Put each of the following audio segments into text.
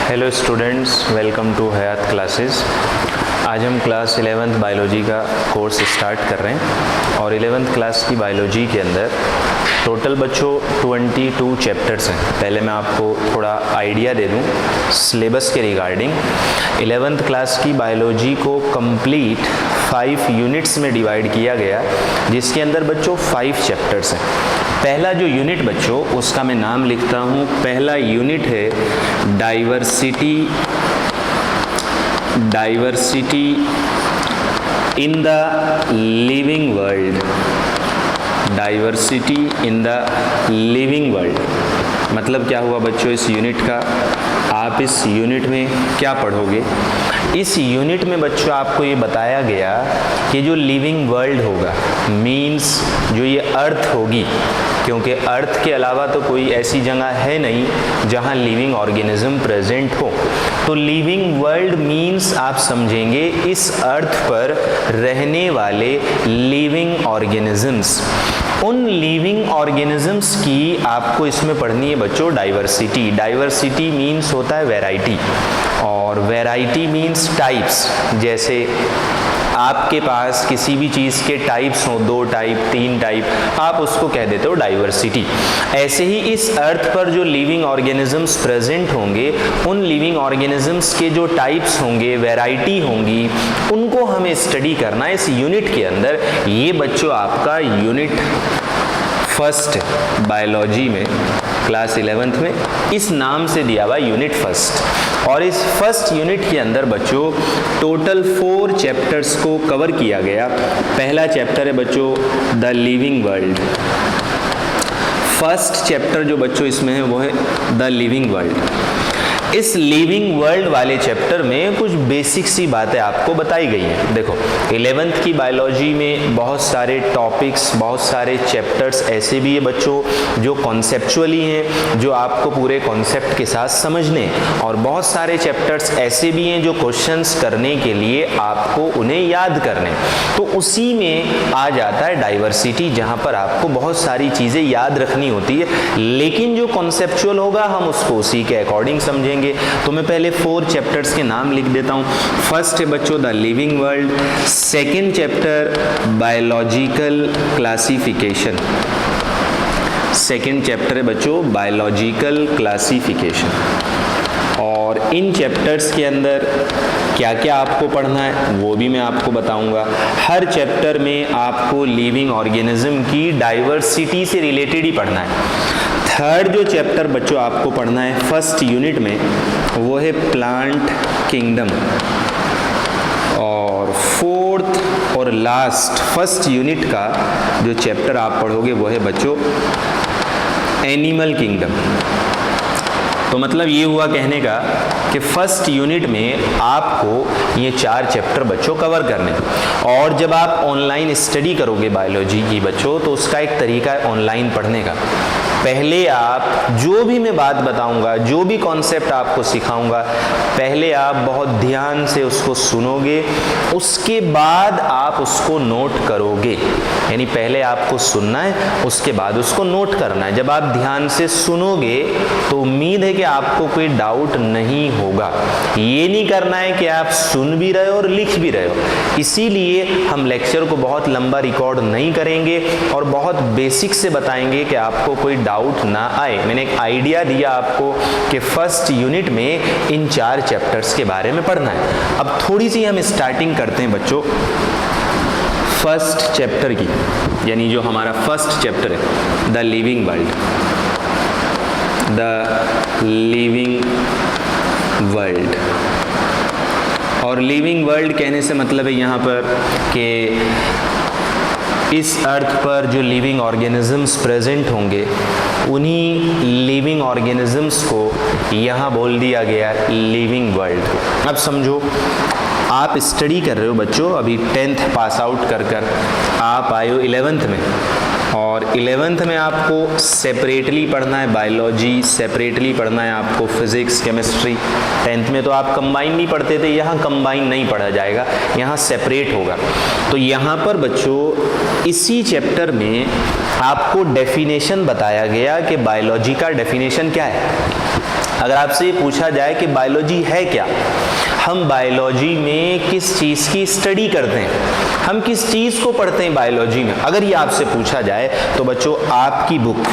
Hello students, welcome to Hayat classes. आज हम class 11th biology का कोर्स स्टार्ट कर रहे हैं और 11th क्लास की बायोलॉजी के अंदर टोटल बच्चों 22 चैप्टर्स हैं। पहले मैं आपको थोड़ा आइडिया दे दूं सिलेबस के रिगार्डिंग। 11th क्लास की बायोलॉजी को कंप्लीट 5 यूनिट्स में डिवाइड किया गया, जिसके अंदर बच्चों 5 चैप्टर्स हैं। पहला जो यूनिट बच्चों, उसका मैं नाम लिखता हूँ। पहला यूनिट है diversity in the living world. Diversity in the living world मतलब क्या हुआ बच्चों इस यूनिट का? आप इस यूनिट में क्या पढ़ोगे? इस यूनिट में बच्चों आपको ये बताया गया कि जो लिविंग वर्ल्ड होगा, मीन्स जो ये अर्थ होगी, क्योंकि अर्थ के अलावा तो कोई ऐसी जगह है नहीं जहाँ लिविंग ऑर्गेनिज्म प्रेजेंट हो। तो लिविंग वर्ल्ड मीन्स आप समझेंगे इस अर्थ पर रहने वाले लिविंग ऑर्गेनिजम्स। उन लिविंग ऑर्गेनिजम्स की आपको इसमें पढ़नी है बच्चों डाइवर्सिटी। डाइवर्सिटी मीन्स होता है वैरायटी, और वैरायटी मीन्स टाइप्स। जैसे आपके पास किसी भी चीज़ के टाइप्स हों, 2 टाइप 3 टाइप, आप उसको कह देते हो डाइवर्सिटी। ऐसे ही इस अर्थ पर जो लिविंग ऑर्गेनिजम्स प्रेजेंट होंगे, उन लिविंग ऑर्गेनिजम्स के जो टाइप्स होंगे, वैरायटी होंगी, उनको हमें स्टडी करना है इस यूनिट के अंदर। ये बच्चों आपका यूनिट फर्स्ट बायोलॉजी में क्लास 11th में इस नाम से दिया हुआ यूनिट फर्स्ट। और इस फर्स्ट यूनिट के अंदर बच्चों टोटल 4 चैप्टर्स को कवर किया गया। पहला चैप्टर है बच्चों the living world. First chapter जो बच्चों इसमें है वो है द लिविंग वर्ल्ड। इस लिविंग वर्ल्ड वाले चैप्टर में कुछ बेसिक सी बातें आपको बताई गई हैं। देखो 11th की बायोलॉजी में बहुत सारे टॉपिक्स, बहुत सारे चैप्टर्स ऐसे भी है बच्चों जो कॉन्सेप्चुअली हैं, जो आपको पूरे कॉन्सेप्ट के साथ समझने, और बहुत सारे चैप्टर्स ऐसे भी हैं जो क्वेश्चंस करने के लिए आपको उन्हें याद करने। तो उसी में आ जाता है डाइवर्सिटी, जहाँ पर आपको बहुत सारी चीज़ें याद रखनी होती है, लेकिन जो कॉन्सेप्चुअल होगा हम उसको उसी के अकॉर्डिंग समझेंगे। तो मैं पहले 4 चैप्टर्स के नाम लिख देता हूं। फर्स्ट है बच्चों the living world. Second chapter biological classification. Second chapter है बच्चों बायोलॉजिकल क्लासिफिकेशन। और इन चैप्टर्स के अंदर क्या क्या आपको पढ़ना है वो भी मैं आपको बताऊंगा। हर चैप्टर में आपको लिविंग ऑर्गेनिज्म की डाइवर्सिटी से रिलेटेड ही पढ़ना है। थर्ड जो चैप्टर बच्चों आपको पढ़ना है फर्स्ट यूनिट में वो है प्लांट किंगडम। और फोर्थ और लास्ट फर्स्ट यूनिट का जो चैप्टर आप पढ़ोगे वो है बच्चों एनिमल किंगडम। तो मतलब ये हुआ कहने का कि फर्स्ट यूनिट में आपको ये 4 चैप्टर बच्चों कवर करने। और जब आप ऑनलाइन स्टडी करोगे बायोलॉजी की बच्चों, तो उसका एक तरीका है ऑनलाइन पढ़ने का। पहले आप जो भी मैं बात बताऊंगा, जो भी कॉन्सेप्ट आपको सिखाऊंगा, पहले आप बहुत ध्यान से उसको सुनोगे, उसके बाद आप उसको नोट करोगे। यानी पहले आपको सुनना है, उसके बाद उसको नोट करना है। जब आप ध्यान से सुनोगे तो उम्मीद है कि आपको कोई डाउट नहीं होगा। ये नहीं करना है कि आप सुन भी रहे हो और लिख भी रहे हो। इसीलिए हम लेक्चर को बहुत लंबा रिकॉर्ड नहीं करेंगे और बहुत बेसिक से बताएंगे कि आपको कोई डाउट ना आए। मैंने एक आइडिया दिया आपको कि फर्स्ट यूनिट में इन 4 चैप्टर्स के बारे में पढ़ना है। अब थोड़ी सी हम स्टार्टिंग करते हैं बच्चों फर्स्ट चैप्टर की, यानी जो हमारा फर्स्ट चैप्टर है the living world. The living world. और लिविंग वर्ल्ड कहने से मतलब है यहाँ पर कि इस अर्थ पर जो लिविंग ऑर्गेनिजम्स प्रेजेंट होंगे, उन्हीं लिविंग ऑर्गेनिजम्स को यहाँ बोल दिया गया लिविंग वर्ल्ड। अब समझो आप स्टडी कर रहे हो बच्चों, अभी 10th पास आउट कर आप आए हो 11th में, और 11th में आपको सेपरेटली पढ़ना है बायोलॉजी, सेपरेटली पढ़ना है आपको फिजिक्स, केमिस्ट्री। 10th में तो आप कंबाइन नहीं पढ़ते थे, यहाँ कंबाइन नहीं पढ़ा जाएगा, यहाँ सेपरेट होगा। तो यहाँ पर बच्चों इसी चैप्टर में आपको डेफिनेशन बताया गया कि बायोलॉजी का डेफिनेशन क्या है। अगर आपसे पूछा जाए कि बायोलॉजी है क्या, हम बायोलॉजी में किस चीज़ की स्टडी करते हैं, हम किस चीज़ को पढ़ते हैं बायोलॉजी में, अगर ये आपसे पूछा जाए तो बच्चों आपकी बुक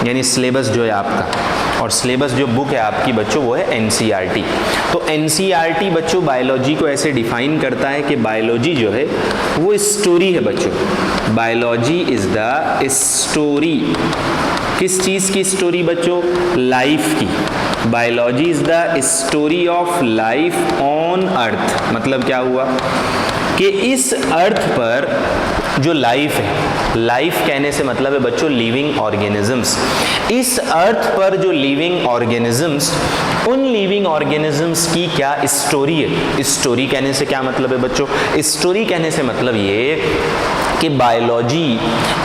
यानी सिलेबस जो है आपका, और सिलेबस जो बुक है आपकी बच्चों वो है एनसीईआरटी। तो एनसीईआरटी बच्चों बायोलॉजी को ऐसे डिफाइन करता है कि बायोलॉजी जो है वो स्टोरी है बच्चों। बायोलॉजी इज द स्टोरी, किस चीज़ की स्टोरी बच्चों? लाइफ की। Biology is the story of life on earth. मतलब क्या हुआ कि इस अर्थ पर जो लाइफ है, लाइफ कहने से मतलब है बच्चों लिविंग ऑर्गेनिजम्स, इस अर्थ पर जो लिविंग ऑर्गेनिजम्स, उन लिविंग ऑर्गेनिजम्स की क्या स्टोरी है। स्टोरी कहने से क्या मतलब है बच्चों? स्टोरी कहने से मतलब ये कि बायोलॉजी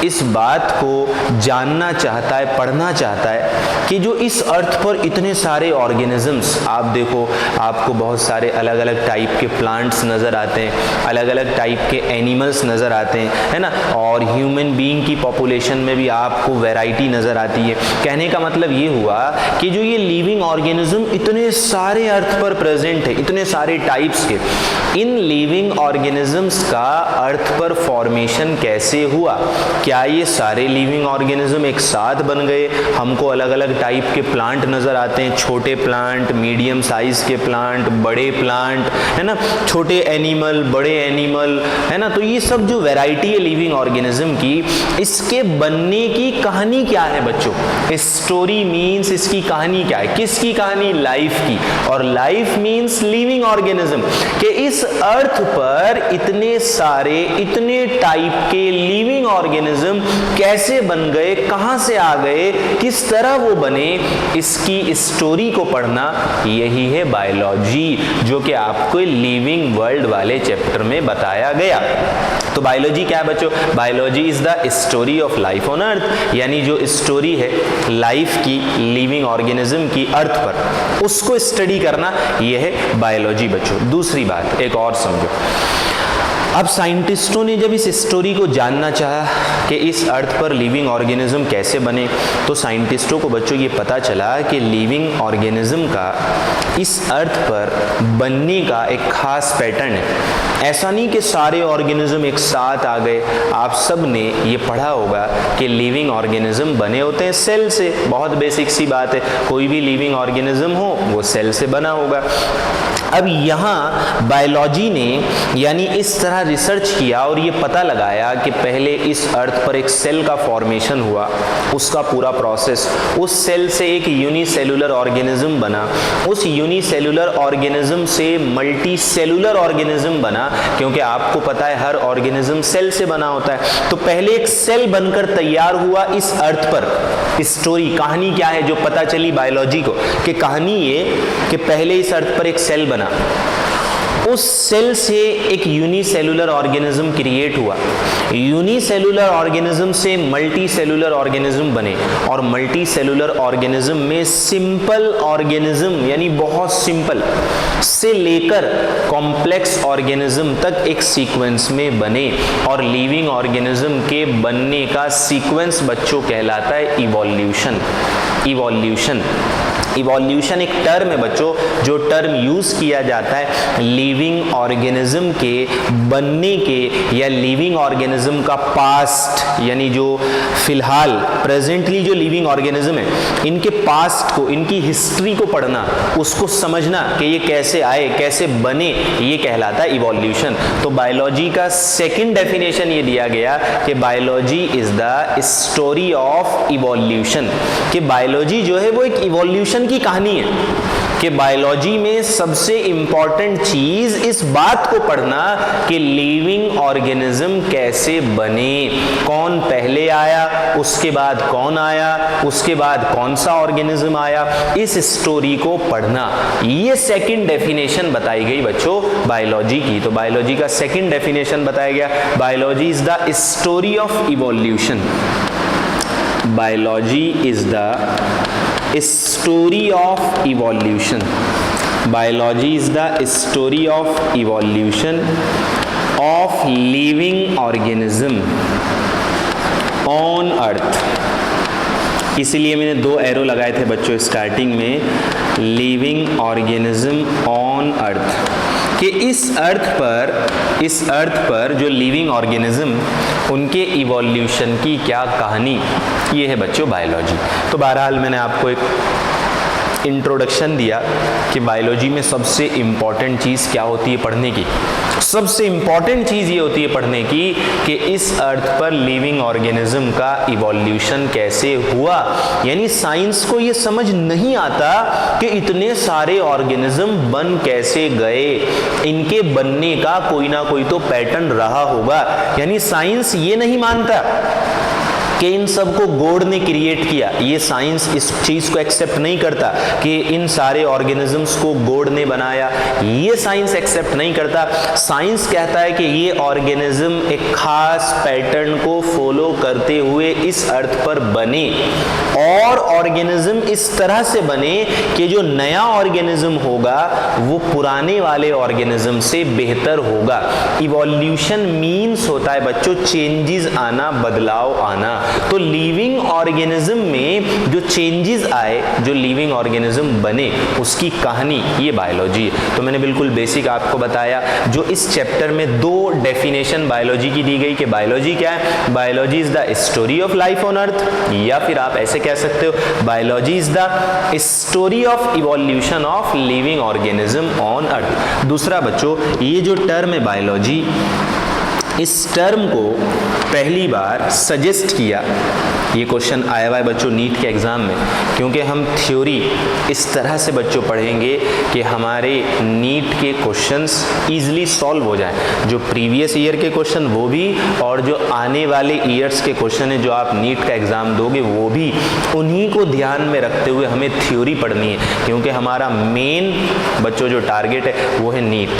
इस बात को जानना चाहता है, पढ़ना चाहता है कि जो इस अर्थ पर इतने सारे ऑर्गेनिजम्स, आप देखो आपको बहुत सारे अलग अलग टाइप के प्लांट्स नज़र आते हैं, अलग अलग टाइप के एनिमल्स नज़र आते हैं, है ना, और ह्यूमन बीइंग की पॉपुलेशन में भी आपको वैरायटी नज़र आती है। कहने का मतलब ये हुआ कि जो ये लिविंग ऑर्गेनिज्म इतने सारे अर्थ पर प्रेजेंट है, इतने सारे टाइप्स के, इन लिविंग ऑर्गेनिजम्स का अर्थ पर फॉर्मेशन कैसे हुआ? क्या ये सारे लिविंग ऑर्गेनिज्म एक साथ बन गए? हमको अलग अलग टाइप के प्लांट नजर आते हैं, छोटे प्लांट, मीडियम साइज के प्लांट, बड़े प्लांट, है ना, छोटे एनिमल, बड़े एनिमल, है ना। तो ये सब जो वैरायटी है लिविंग ऑर्गेनिज्म की, इसके बनने की कहानी क्या है बच्चों? स्टोरी मीन्स इसकी कहानी क्या है? किसकी कहानी? लाइफ की। और लाइफ मीन्स लिविंग ऑर्गेनिज्म, कि इस अर्थ पर इतने सारे, इतने टाइप के लिविंग ऑर्गेनिज्म कैसे बन गए, कहां से आ गए, किस तरह वो बने, इसकी स्टोरी को पढ़ना, यही है बायोलॉजी, जो कि आपको लिविंग वर्ल्ड वाले चैप्टर में बताया गया। तो बायोलॉजी क्या है बच्चों? Biology is the story of life on earth, यानी जो स्टोरी है लाइफ की, लिविंग ऑर्गेनिज्म की अर्थ पर, उसको स्टडी करना, यह है बायोलॉजी बच्चों। दूसरी बात एक और समझो, अब साइंटिस्टों ने जब इस स्टोरी को जानना चाहा कि इस अर्थ पर लिविंग ऑर्गेनिज्म कैसे बने, तो साइंटिस्टों को बच्चों ये पता चला कि लिविंग ऑर्गेनिज्म का इस अर्थ पर बनने का एक खास पैटर्न है। ऐसा नहीं कि सारे ऑर्गेनिज्म एक साथ आ गए। आप सब ने ये पढ़ा होगा कि लिविंग ऑर्गेनिज्म बने होते हैं सेल से, बहुत बेसिक सी बात है, कोई भी लिविंग ऑर्गेनिज्म हो वो सेल से बना होगा। अब यहाँ बायोलॉजी ने यानी इस तरह रिसर्च किया और ये पता लगाया कि पहले इस अर्थ पर एक सेल का फॉर्मेशन हुआ, उसका पूरा प्रोसेस, उस सेल से एक यूनिसेलुलर ऑर्गेनिज्म बना, उस यूनिसेलुलर ऑर्गेनिज्म से मल्टी सेलुलर ऑर्गेनिज्म बना, क्योंकि आपको पता है हर ऑर्गेनिज्म सेल से बना होता है। तो पहले एक सेल बनकर तैयार हुआ इस अर्थ पर। स्टोरी, कहानी क्या है जो पता चली बायोलॉजी को? कि कहानी ये कि पहले इस अर्थ पर एक सेल बना, उस सेल से एक यूनिसेलुलर ऑर्गेनिज्म क्रिएट हुआ, यूनिसेलुलर ऑर्गेनिज्म से मल्टी सेलुलर ऑर्गेनिज्म बने, और मल्टी सेलुलर ऑर्गेनिज्म में सिंपल ऑर्गेनिज्म यानी बहुत सिंपल से लेकर कॉम्प्लेक्स ऑर्गेनिज्म तक एक सीक्वेंस में बने। और लिविंग ऑर्गेनिज्म के बनने का सीक्वेंस बच्चों कहलाता है इवोल्यूशन। इवोल्यूशन, इवोल्यूशन एक टर्म है बच्चों, जो टर्म यूज किया जाता है लिविंग ऑर्गेनिज्म के बनने के, या लिविंग ऑर्गेनिज्म का पास्ट, यानी जो फिलहाल प्रेजेंटली जो लिविंग ऑर्गेनिज्म है, इनके पास्ट को, इनकी हिस्ट्री को पढ़ना, उसको समझना कि ये कैसे आए, कैसे बने, ये कहलाता है इवोल्यूशन। तो बायोलॉजी का सेकंड डेफिनेशन ये दिया गया कि biology is the story of evolution, कि बायोलॉजी जो है वो एक इवोल्यूशन की कहानी है, कि बायोलॉजी में सबसे इंपॉर्टेंट चीज इस बात को पढ़ना कि लिविंग ऑर्गेनिज्म कैसे बने, कौन पहले आया, उसके बाद कौन आया, उसके बाद कौन सा ऑर्गेनिज्म आया, इस स्टोरी को पढ़ना, ये सेकंड डेफिनेशन बताई गई बच्चों बायोलॉजी की। तो बायोलॉजी का सेकंड डेफिनेशन बताया गया, biology is the story of evolution. Biology is the story of evolution. Biology is the story of evolution of living organism on earth. इसीलिए मैंने 2 एरो लगाए थे बच्चों स्टार्टिंग में, लिविंग ऑर्गेनिज्म ऑन अर्थ, कि इस अर्थ पर जो लिविंग ऑर्गेनिज्म उनके इवोल्यूशन की क्या कहानी, ये है बच्चों बायोलॉजी। तो बहरहाल मैंने आपको एक इंट्रोडक्शन दिया कि बायोलॉजी में सबसे इम्पॉर्टेंट चीज़ क्या होती है पढ़ने की। सबसे इम्पॉर्टेंट चीज़ ये होती है पढ़ने की कि इस अर्थ पर लिविंग ऑर्गेनिज्म का इवोल्यूशन कैसे हुआ। यानी साइंस को ये समझ नहीं आता कि इतने सारे ऑर्गेनिज्म बन कैसे गए, इनके बनने का कोई ना कोई तो पैटर्न रहा होगा। यानी साइंस ये नहीं मानता कि इन सबको गॉड ने क्रिएट किया, ये साइंस इस चीज़ को एक्सेप्ट नहीं करता कि इन सारे ऑर्गेनिजम्स को गॉड ने बनाया, ये साइंस एक्सेप्ट नहीं करता। साइंस कहता है कि ये ऑर्गेनिज्म एक खास पैटर्न को फॉलो करते हुए इस अर्थ पर बने, और ऑर्गेनिज्म इस तरह से बने कि जो नया ऑर्गेनिज्म होगा वो पुराने वाले ऑर्गेनिज्म से बेहतर होगा। इवोल्यूशन मीन्स होता है बच्चों चेंजेस आना, बदलाव आना। तो लिविंग ऑर्गेनिज्म में जो चेंजेस आए, जो लिविंग ऑर्गेनिज्म बने, उसकी कहानी ये बायोलॉजी है। तो मैंने बिल्कुल बेसिक आपको बताया। जो इस चैप्टर में 2 डेफिनेशन बायोलॉजी की दी गई कि बायोलॉजी क्या है। Biology is the story of life on earth, या फिर आप ऐसे कह सकते हो biology is the story of evolution of living organism on earth. दूसरा बच्चों, ये जो टर्म है बायोलॉजी, इस टर्म को पहली बार सजेस्ट किया, ये क्वेश्चन आया हुआ है बच्चों नीट के एग्जाम में, क्योंकि हम थ्योरी इस तरह से बच्चों पढ़ेंगे कि हमारे नीट के क्वेश्चंस इजीली सॉल्व हो जाएं। जो प्रीवियस ईयर के क्वेश्चन वो भी, और जो आने वाले ईयर्स के क्वेश्चन है जो आप नीट का एग्जाम दोगे वो भी, उन्हीं को ध्यान में रखते हुए हमें थ्योरी पढ़नी है, क्योंकि हमारा मेन बच्चों जो टारगेट है वो है नीट।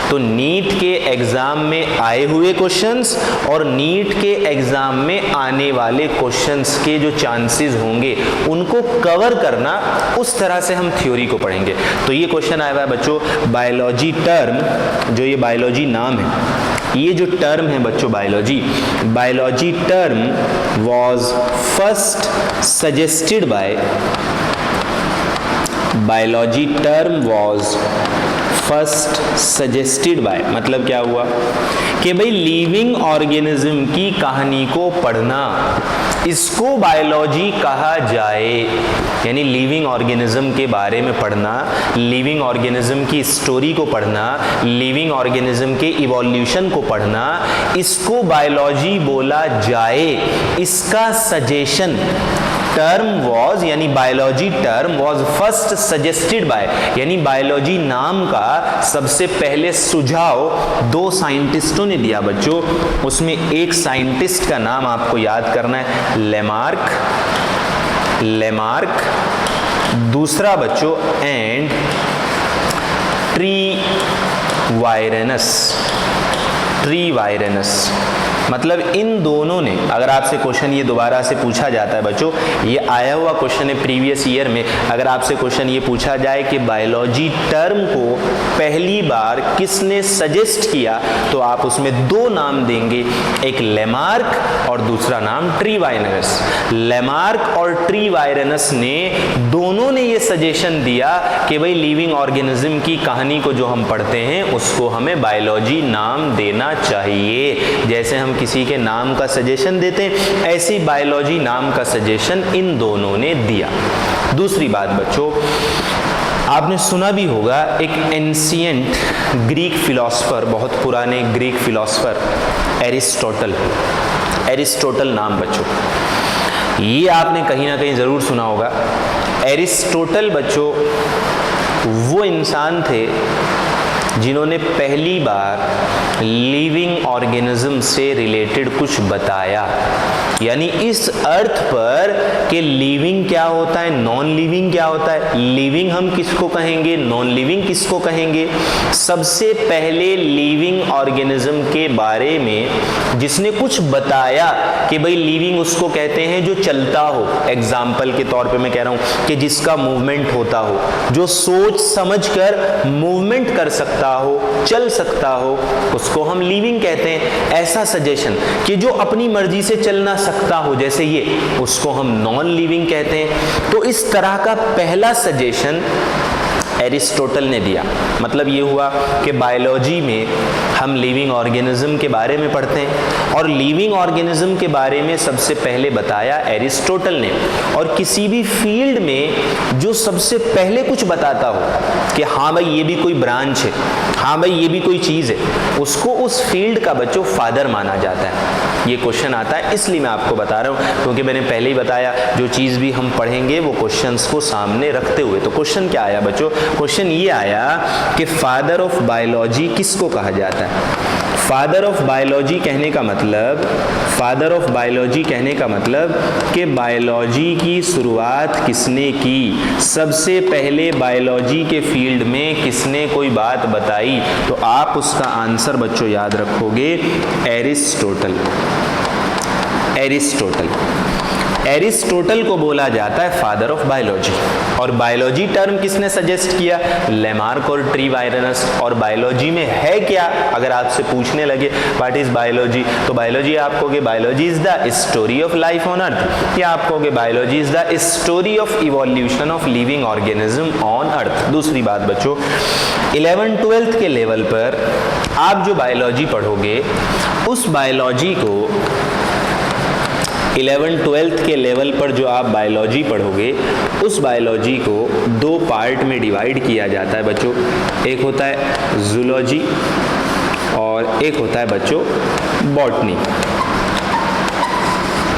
तो नीट के एग्जाम में आए हुए क्वेश्चंस और नीट के एग्जाम में आने वाले क्वेश्चंस के जो चांसेस होंगे उनको कवर करना, उस तरह से हम थ्योरी को पढ़ेंगे। तो ये क्वेश्चन आया हुआ है बच्चों, बायोलॉजी टर्म, जो ये बायोलॉजी नाम है, ये जो टर्म है बच्चों biology, biology term was first suggested by, biology term was first suggested by, मतलब क्या हुआ कि भाई लिविंग ऑर्गेनिज्म की कहानी को पढ़ना, इसको बायोलॉजी कहा जाए। यानी लिविंग ऑर्गेनिज्म के बारे में पढ़ना, लिविंग ऑर्गेनिज्म की स्टोरी को पढ़ना, लिविंग ऑर्गेनिज्म के इवोल्यूशन को पढ़ना, इसको बायोलॉजी बोला जाए। इसका सजेशन टर्म वॉज, यानी biology term was first suggested by, यानी बायोलॉजी नाम का सबसे पहले सुझाव 2 साइंटिस्टों ने दिया बच्चों। उसमें एक साइंटिस्ट का नाम आपको याद करना है, लेमार्क, दूसरा बच्चों एंड ट्रीवायरेनस। मतलब इन दोनों ने, अगर आपसे क्वेश्चन ये दोबारा से पूछा जाता है बच्चों, ये आया हुआ क्वेश्चन है प्रीवियस ईयर में, अगर आपसे क्वेश्चन ये पूछा जाए कि बायोलॉजी टर्म को पहली बार किसने सजेस्ट किया, तो आप उसमें 2 नाम देंगे, एक लेमार्क और दूसरा नाम ट्रीवायरेनस। लेमार्क और ट्रीवायरेनस ने दोनों ने ये सजेशन दिया कि भाई लिविंग ऑर्गेनिज्म की कहानी को जो हम पढ़ते हैं उसको हमें बायोलॉजी नाम देना चाहिए। जैसे हम किसी के नाम का सजेशन देते हैं, ऐसी बायोलॉजी नाम का सजेशन इन दोनों ने दिया। दूसरी बात बच्चों, आपने सुना भी होगा एक एंशिएंट ग्रीक फिलोसफर, बहुत पुराने ग्रीक फिलोसफर एरिस्टोटल नाम बच्चों, ये आपने कहीं ना कहीं जरूर सुना होगा। एरिस्टोटल बच्चों वो इंसान थे जिन्होंने पहली बार लिविंग ऑर्गेनिज्म से रिलेटेड कुछ बताया। यानी इस अर्थ पर कि लिविंग क्या होता है, नॉन लिविंग क्या होता है, लिविंग हम किसको कहेंगे, नॉन लिविंग किसको कहेंगे, सबसे पहले लिविंग ऑर्गेनिज्म के बारे में जिसने कुछ बताया कि भाई लिविंग उसको कहते हैं जो चलता हो। एग्जाम्पल के तौर पे मैं कह रहा हूं कि जिसका मूवमेंट होता हो, जो सोच समझकर मूवमेंट कर सकता हो, चल सकता हो, उसको हम लिविंग कहते हैं। ऐसा सजेशन कि जो अपनी मर्जी से चल ना सकता सकता हो, जैसे ये, उसको हम नॉन लिविंग कहते हैं। तो इस तरह का पहला सजेशन एरिस्टोटल ने दिया। मतलब ये हुआ कि बायोलॉजी में हम लिविंग ऑर्गेनिज्म के बारे में पढ़ते हैं और लिविंग ऑर्गेनिज्म के बारे में सबसे पहले बताया एरिस्टोटल ने। और किसी भी फील्ड में जो सबसे पहले कुछ बताता हो कि हाँ भाई ये भी कोई ब्रांच है, हाँ भाई ये भी कोई चीज़ है, उसको उस फील्ड का बच्चों फादर माना जाता है। ये क्वेश्चन आता है, इसलिए मैं आपको बता रहा हूँ, क्योंकि मैंने पहले ही बताया जो चीज़ भी हम पढ़ेंगे वो क्वेश्चंस को सामने रखते हुए। तो क्वेश्चन क्या आया बच्चों? क्वेश्चन ये आया कि फादर ऑफ बायोलॉजी किसको कहा जाता है? फादर ऑफ बायोलॉजी कहने का मतलब, फादर ऑफ बायोलॉजी कहने का मतलब कि बायोलॉजी की शुरुआत किसने की, सबसे पहले बायोलॉजी के फील्ड में किसने कोई बात बताई। तो आप उसका आंसर बच्चों याद रखोगे एरिस्टोटल। एरिस्टोटल, एरिस्टोटल को बोला जाता है फादर ऑफ बायोलॉजी। और बायोलॉजी टर्म किसने सजेस्ट किया? लेमार्क और ट्रीवायरनस। और बायोलॉजी में है क्या, अगर आपसे पूछने लगे व्हाट इज बायोलॉजी, तो बायोलॉजी आप कहोगे biology is the story of life on earth, या आप कहोगे biology is the story of evolution of living organism on earth. दूसरी बात बच्चों, 11th-12th के लेवल पर आप जो बायोलॉजी पढ़ोगे उस बायोलॉजी को 11th-12th के लेवल पर जो आप बायोलॉजी पढ़ोगे उस बायोलॉजी को दो पार्ट में डिवाइड किया जाता है बच्चों। एक होता है जूलॉजी और एक होता है बच्चों बॉटनी।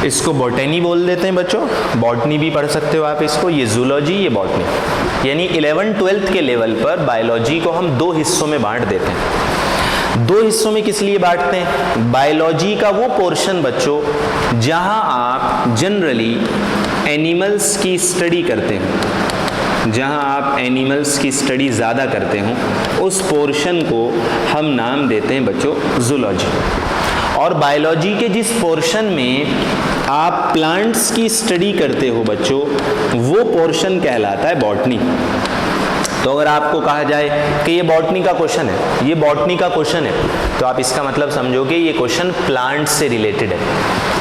इसको बॉटनी बोल देते हैं बच्चों, बॉटनी भी पढ़ सकते हो आप इसको। ये जूलॉजी, ये बॉटनी। यानी 11th-12th के लेवल पर बायोलॉजी को हम दो हिस्सों में बांट देते हैं। दो हिस्सों में किस लिए बांटते हैं? बायोलॉजी का वो पोर्शन बच्चों जहां आप जनरली एनिमल्स की स्टडी करते हो, जहां आप एनिमल्स की स्टडी ज़्यादा करते हो, उस पोर्शन को हम नाम देते हैं बच्चों जूलॉजी। और बायोलॉजी के जिस पोर्शन में आप प्लांट्स की स्टडी करते हो बच्चों, वो पोर्शन कहलाता है बॉटनी। तो अगर आपको कहा जाए कि ये बॉटनी का क्वेश्चन है, ये बॉटनी का क्वेश्चन है, तो आप इसका मतलब समझोगे ये क्वेश्चन प्लांट से रिलेटेड है।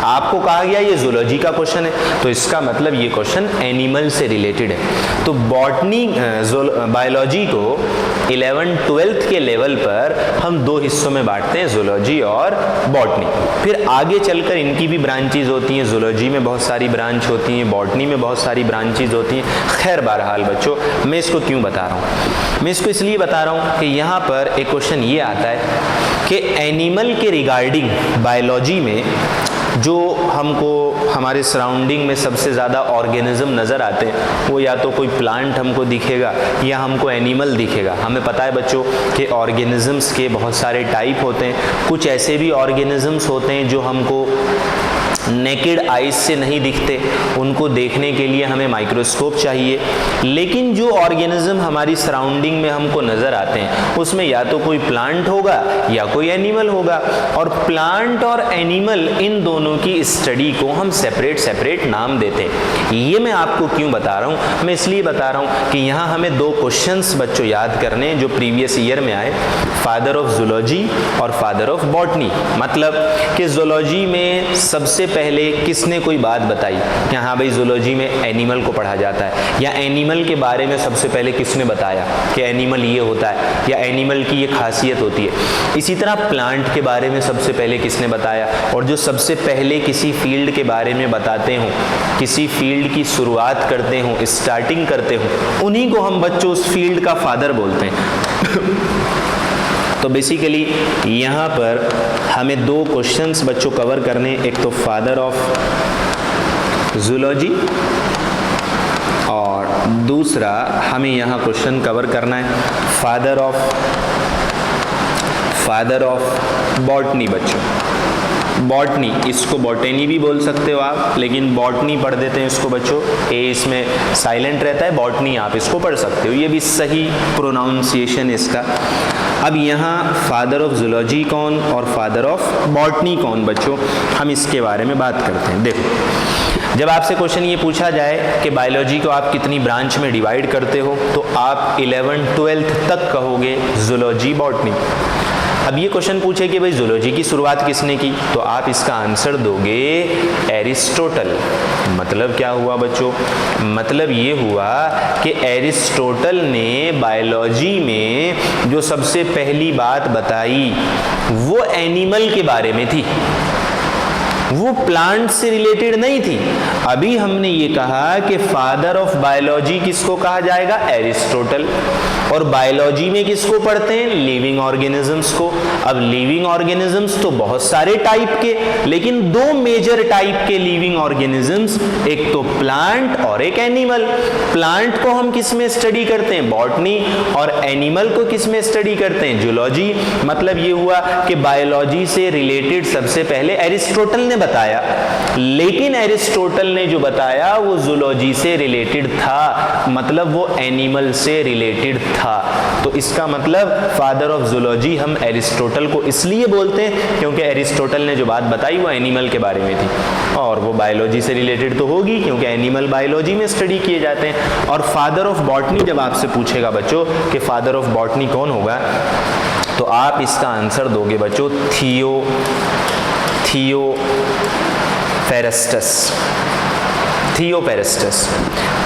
आपको कहा गया ये जूलॉजी का क्वेश्चन है, तो इसका मतलब ये क्वेश्चन एनिमल से रिलेटेड है। तो बॉटनी बायोलॉजी को 11th-12th के लेवल पर हम दो हिस्सों में बांटते हैं, जूलॉजी और बॉटनी। फिर आगे चलकर इनकी भी ब्रांचेज होती हैं, जूलॉजी में बहुत सारी ब्रांच होती हैं, बॉटनी में बहुत सारी ब्रांचेज होती हैं। खैर बहरहाल बच्चों, मैं इसको क्यों बता रहा हूँ? मैं इसको इसलिए बता रहा हूँ कि यहाँ पर एक क्वेश्चन ये आता है कि एनिमल के रिगार्डिंग बायोलॉजी में जो हमको हमारे सराउंडिंग में सबसे ज़्यादा ऑर्गेनिज्म नज़र आते हैं, वो या तो कोई प्लांट हमको दिखेगा या हमको एनिमल दिखेगा। हमें पता है बच्चों कि ऑर्गेनिजम्स के बहुत सारे टाइप होते हैं। कुछ ऐसे भी ऑर्गेनिजम्स होते हैं जो हमको नेकेड आइज से नहीं दिखते, उनको देखने के लिए हमें माइक्रोस्कोप चाहिए। लेकिन जो ऑर्गेनिज्म हमारी सराउंडिंग में हमको नज़र आते हैं उसमें या तो कोई प्लांट होगा या कोई एनिमल होगा। और प्लांट और एनिमल इन दोनों की स्टडी को हम सेपरेट सेपरेट नाम देते हैं। ये मैं आपको क्यों बता रहा हूँ? मैं इसलिए बता रहा हूँ कि यहाँ हमें दो क्वेश्चंस बच्चों याद करने हैं जो प्रीवियस ईयर में आए, फादर ऑफ जूलॉजी और फादर ऑफ बॉटनी। मतलब कि जूलॉजी में सबसे पहले किसने कोई बात बताई कि हाँ भाई जूलॉजी में एनिमल को पढ़ा जाता है, या एनिमल के बारे में सबसे पहले किसने बताया कि एनिमल ये होता है या एनिमल की ये खासियत होती है। इसी तरह प्लांट के बारे में सबसे पहले किसने बताया, और जो सबसे पहले किसी फील्ड के बारे में बताते हो, किसी फील्ड की शुरुआत करते हो, स्टार्टिंग करते हो, उन्हीं को हम बच्चों उस फील्ड का फादर बोलते हैं। तो बेसिकली यहाँ पर हमें दो क्वेश्चंस बच्चों कवर करने, एक तो फादर ऑफ जूलॉजी और दूसरा हमें यहाँ क्वेश्चन कवर करना है फादर ऑफ बॉटनी। बच्चों बॉटनी, इसको बॉटनी भी बोल सकते हो आप, लेकिन बॉटनी पढ़ देते हैं इसको बच्चों, ए इसमें साइलेंट रहता है, बॉटनी आप इसको पढ़ सकते हो, ये भी सही प्रोनाउंसिएशन इसका। अब यहाँ फादर ऑफ जूलॉजी कौन और फादर ऑफ बॉटनी कौन बच्चों, हम इसके बारे में बात करते हैं। देखो, जब आपसे क्वेश्चन ये पूछा जाए कि बायोलॉजी को आप कितनी ब्रांच में डिवाइड करते हो, तो आप 11th-12th तक कहोगे जूलॉजी बॉटनी। अब ये क्वेश्चन पूछे कि भाई जूलॉजी की शुरुआत किसने की, तो आप इसका आंसर दोगे एरिस्टोटल। मतलब क्या हुआ बच्चों, मतलब ये हुआ कि एरिस्टोटल ने बायोलॉजी में जो सबसे पहली बात बताई वो एनिमल के बारे में थी, वो प्लांट से रिलेटेड नहीं थी। अभी हमने ये कहा कि फादर ऑफ बायोलॉजी किसको कहा जाएगा, एरिस्टोटल। और बायोलॉजी में किसको पढ़ते हैं, लिविंग ऑर्गेनिजम्स को। अब लिविंग ऑर्गेनिजम्स तो बहुत सारे टाइप के, लेकिन दो मेजर टाइप के लिविंग ऑर्गेनिजम्स, एक तो प्लांट और एक एनिमल। प्लांट को हम किस में स्टडी करते हैं, बॉटनी, और एनिमल को किस में स्टडी करते हैं, जूलॉजी। मतलब ये हुआ कि बायोलॉजी से रिलेटेड सबसे पहले एरिस्टोटल ने बताया, लेकिन एरिस्टोटल ने जो बताया वो जूलॉजी से रिलेटेड था, मतलब वो एनिमल से रिलेटेड था। तो इसका मतलब फादर ऑफ जूलॉजी हम एरिस्टोटल को इसलिए बोलते हैं क्योंकि एरिस्टोटल ने जो बात बताई वो एनिमल के बारे में थी, और वो बायोलॉजी से रिलेटेड तो होगी क्योंकि एनिमल बायोलॉजी में स्टडी किए जाते हैं। और फादर ऑफ बॉटनी जब आपसे पूछेगा बच्चों कि फादर ऑफ बॉटनी कौन होगा, तो आप इसका आंसर दोगे बच्चों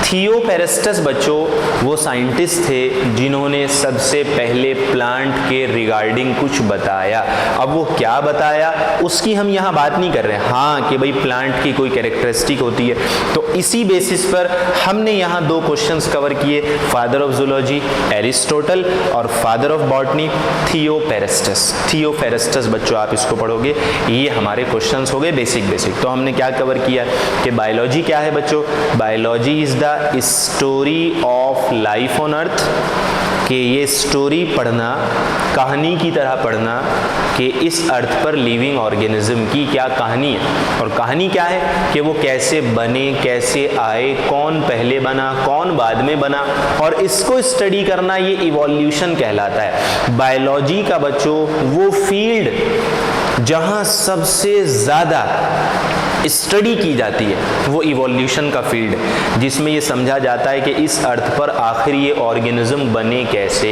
थियोपेरेस्टस बच्चों वो साइंटिस्ट थे जिन्होंने सबसे पहले प्लांट के रिगार्डिंग कुछ बताया। अब वो क्या बताया उसकी हम यहाँ बात नहीं कर रहे हैं, हाँ कि भाई प्लांट की कोई कैरेक्टरिस्टिक होती है। तो इसी बेसिस पर हमने यहाँ दो क्वेश्चंस कवर किए, फादर ऑफ जूलॉजी एरिस्टोटल और फादर ऑफ बॉटनी थियोपेरेस्टस बच्चों आप इसको पढ़ोगे। ये हमारे क्वेश्चंस हो गए बेसिक। तो हमने क्या कवर किया कि बायोलॉजी क्या है बच्चों, biology is the story of life on earth, कि ये स्टोरी पढ़ना, कहानी की तरह पढ़ना कि इस अर्थ पर लिविंग ऑर्गेनिज्म की क्या कहानी है। और कहानी क्या है कि वो कैसे बने, कैसे आए, कौन पहले बना, कौन बाद में बना, और इसको स्टडी करना ये इवोल्यूशन कहलाता है। बायोलॉजी का बच्चों वो फील्ड जहाँ सबसे ज़्यादा स्टडी की जाती है वो इवोल्यूशन का फील्ड, जिसमें ये समझा जाता है कि इस अर्थ पर आखिर ये ऑर्गेनिज्म बने कैसे।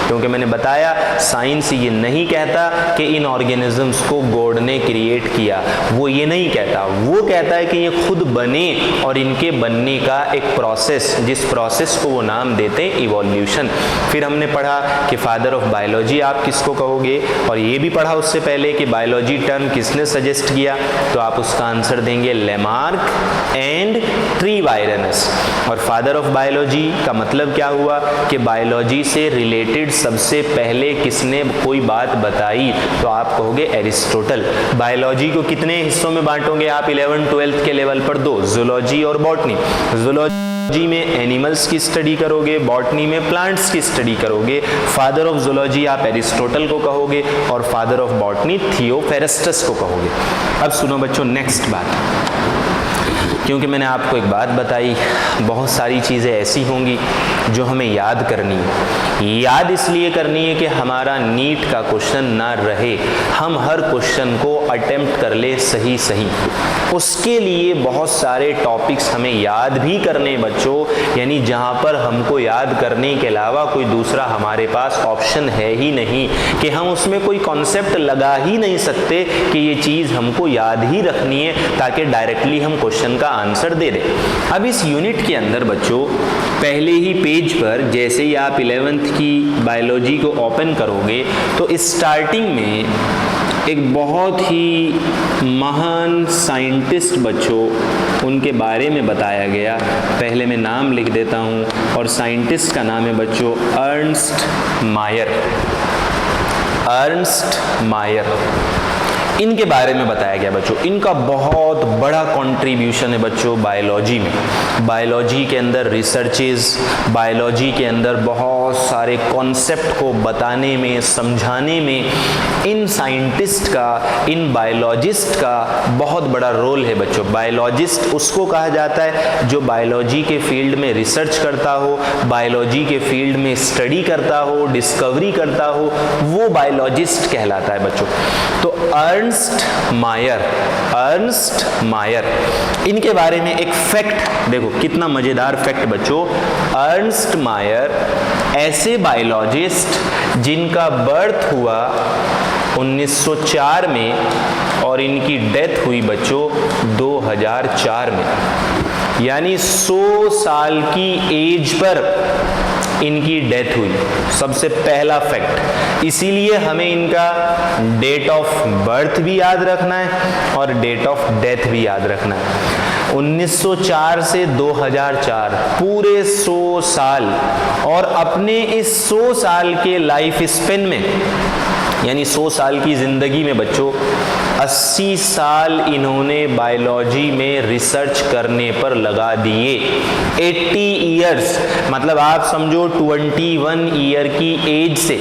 क्योंकि मैंने बताया साइंस ये नहीं कहता कि इन ऑर्गेनिजम्स को गॉड ने क्रिएट किया, वो ये नहीं कहता, वो कहता है कि ये खुद बने और इनके बनने का एक प्रोसेस, जिस प्रोसेस को वो नाम देते हैं इवोल्यूशन। फिर हमने पढ़ा कि फादर ऑफ बायोलॉजी आप किसको कहोगे, और ये भी पढ़ा उससे पहले कि बायोलॉजी टर्म किसने सजेस्ट किया, तो आप उसका आंसर देंगे लेमार्क एंड ट्रीवायरनस। और फादर ऑफ बायोलॉजी का मतलब क्या हुआ कि बायोलॉजी से रिलेटेड सबसे पहले किसने कोई बात बताई, तो आप कहोगे एरिस्टोटल। बायोलॉजी को कितने हिस्सों में बांटोगे आप 11th-12th के लेवल पर, दो, जूलॉजी और बॉटनी। जूलॉजी में एनिमल्स की स्टडी करोगे, बॉटनी में प्लांट्स की स्टडी करोगे। फादर ऑफ जूलॉजी आप एरिस्टोटल को कहोगे और फादर ऑफ बॉटनी थियोपेरेस्टस को कहोगे। अब सुनो बच्चों नेक्स्ट बात, क्योंकि मैंने आपको एक बात बताई, बहुत सारी चीज़ें ऐसी होंगी जो हमें याद करनी है। याद इसलिए करनी है कि हमारा नीट का क्वेश्चन ना रहे, हम हर क्वेश्चन को अटेम्प्ट कर ले सही। उसके लिए बहुत सारे टॉपिक्स हमें याद भी करने बच्चों, यानी जहाँ पर हमको याद करने के अलावा कोई दूसरा हमारे पास ऑप्शन है ही नहीं, कि हम उसमें कोई कॉन्सेप्ट लगा ही नहीं सकते कि ये चीज़ हमको याद ही रखनी है ताकि डायरेक्टली हम क्वेश्चन का आंसर दे दें। अब इस यूनिट के अंदर बच्चों पहले ही पेज पर जैसे ही आप 11th की बायोलॉजी को ओपन करोगे तो स्टार्टिंग में एक बहुत ही महान साइंटिस्ट बच्चों उनके बारे में बताया गया। पहले मैं नाम लिख देता हूँ, और साइंटिस्ट का नाम है बच्चों अर्नस्ट मायर। इनके बारे में बताया गया बच्चों। इनका बहुत बड़ा कंट्रीब्यूशन है बच्चों बायोलॉजी में। बायोलॉजी के अंदर रिसर्चेस, बायोलॉजी के अंदर बहुत सारे कॉन्सेप्ट को बताने में, समझाने में इन साइंटिस्ट का, इन बायोलॉजिस्ट का बहुत बड़ा रोल है बच्चों। बायोलॉजिस्ट उसको कहा जाता है जो बायोलॉजी के फील्ड में रिसर्च करता हो, बायोलॉजी के फील्ड में स्टडी करता हो, डिस्कवरी करता हो, वो बायोलॉजिस्ट कहलाता है बच्चों। तो अर्नस्ट मायर, इनके बारे में एक फैक्ट देखो, कितना मजेदार फैक्ट बच्चों। अर्नस्ट मायर ऐसे बायोलॉजिस्ट जिनका बर्थ हुआ 1904 में और इनकी डेथ हुई बच्चों 2004 में, यानी 100 साल की एज पर इनकी डेथ हुई। सबसे पहला फैक्ट, इसीलिए हमें इनका डेट ऑफ बर्थ भी याद रखना है और डेट ऑफ डेथ भी याद रखना है। 1904 से 2004 पूरे 100 साल, और अपने इस 100 साल के लाइफ स्पेन में, यानी 100 साल की जिंदगी में बच्चों 80 साल इन्होंने बायोलॉजी में रिसर्च करने पर लगा दिए। 80 ईयर्स मतलब आप समझो 21 ईयर की एज से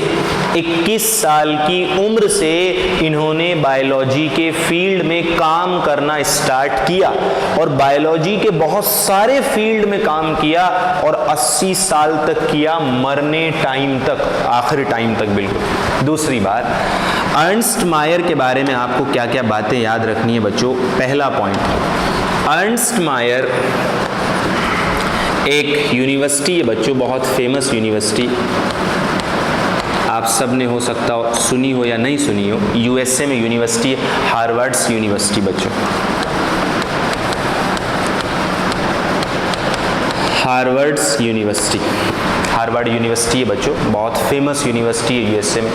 21 साल की उम्र से इन्होंने बायोलॉजी के फील्ड में काम करना स्टार्ट किया और बायोलॉजी के बहुत सारे फील्ड में काम किया और 80 साल तक किया, मरने टाइम तक, आखिरी टाइम तक बिल्कुल। दूसरी बात, अर्नस्ट मायर के बारे में आपको क्या क्या बातें याद रखनी है बच्चों। पहला पॉइंट, अर्नस्ट मायर एक यूनिवर्सिटी है बच्चों, बहुत फेमस यूनिवर्सिटी, आप सब ने हो सकता हो सुनी हो या नहीं सुनी हो। यूएसए में यूनिवर्सिटी है, हार्वर्ड्स यूनिवर्सिटी बच्चों, हार्वर्ड्स यूनिवर्सिटी, हार्वर्ड यूनिवर्सिटी है बच्चों, बहुत फेमस यूनिवर्सिटी है यूएसए में।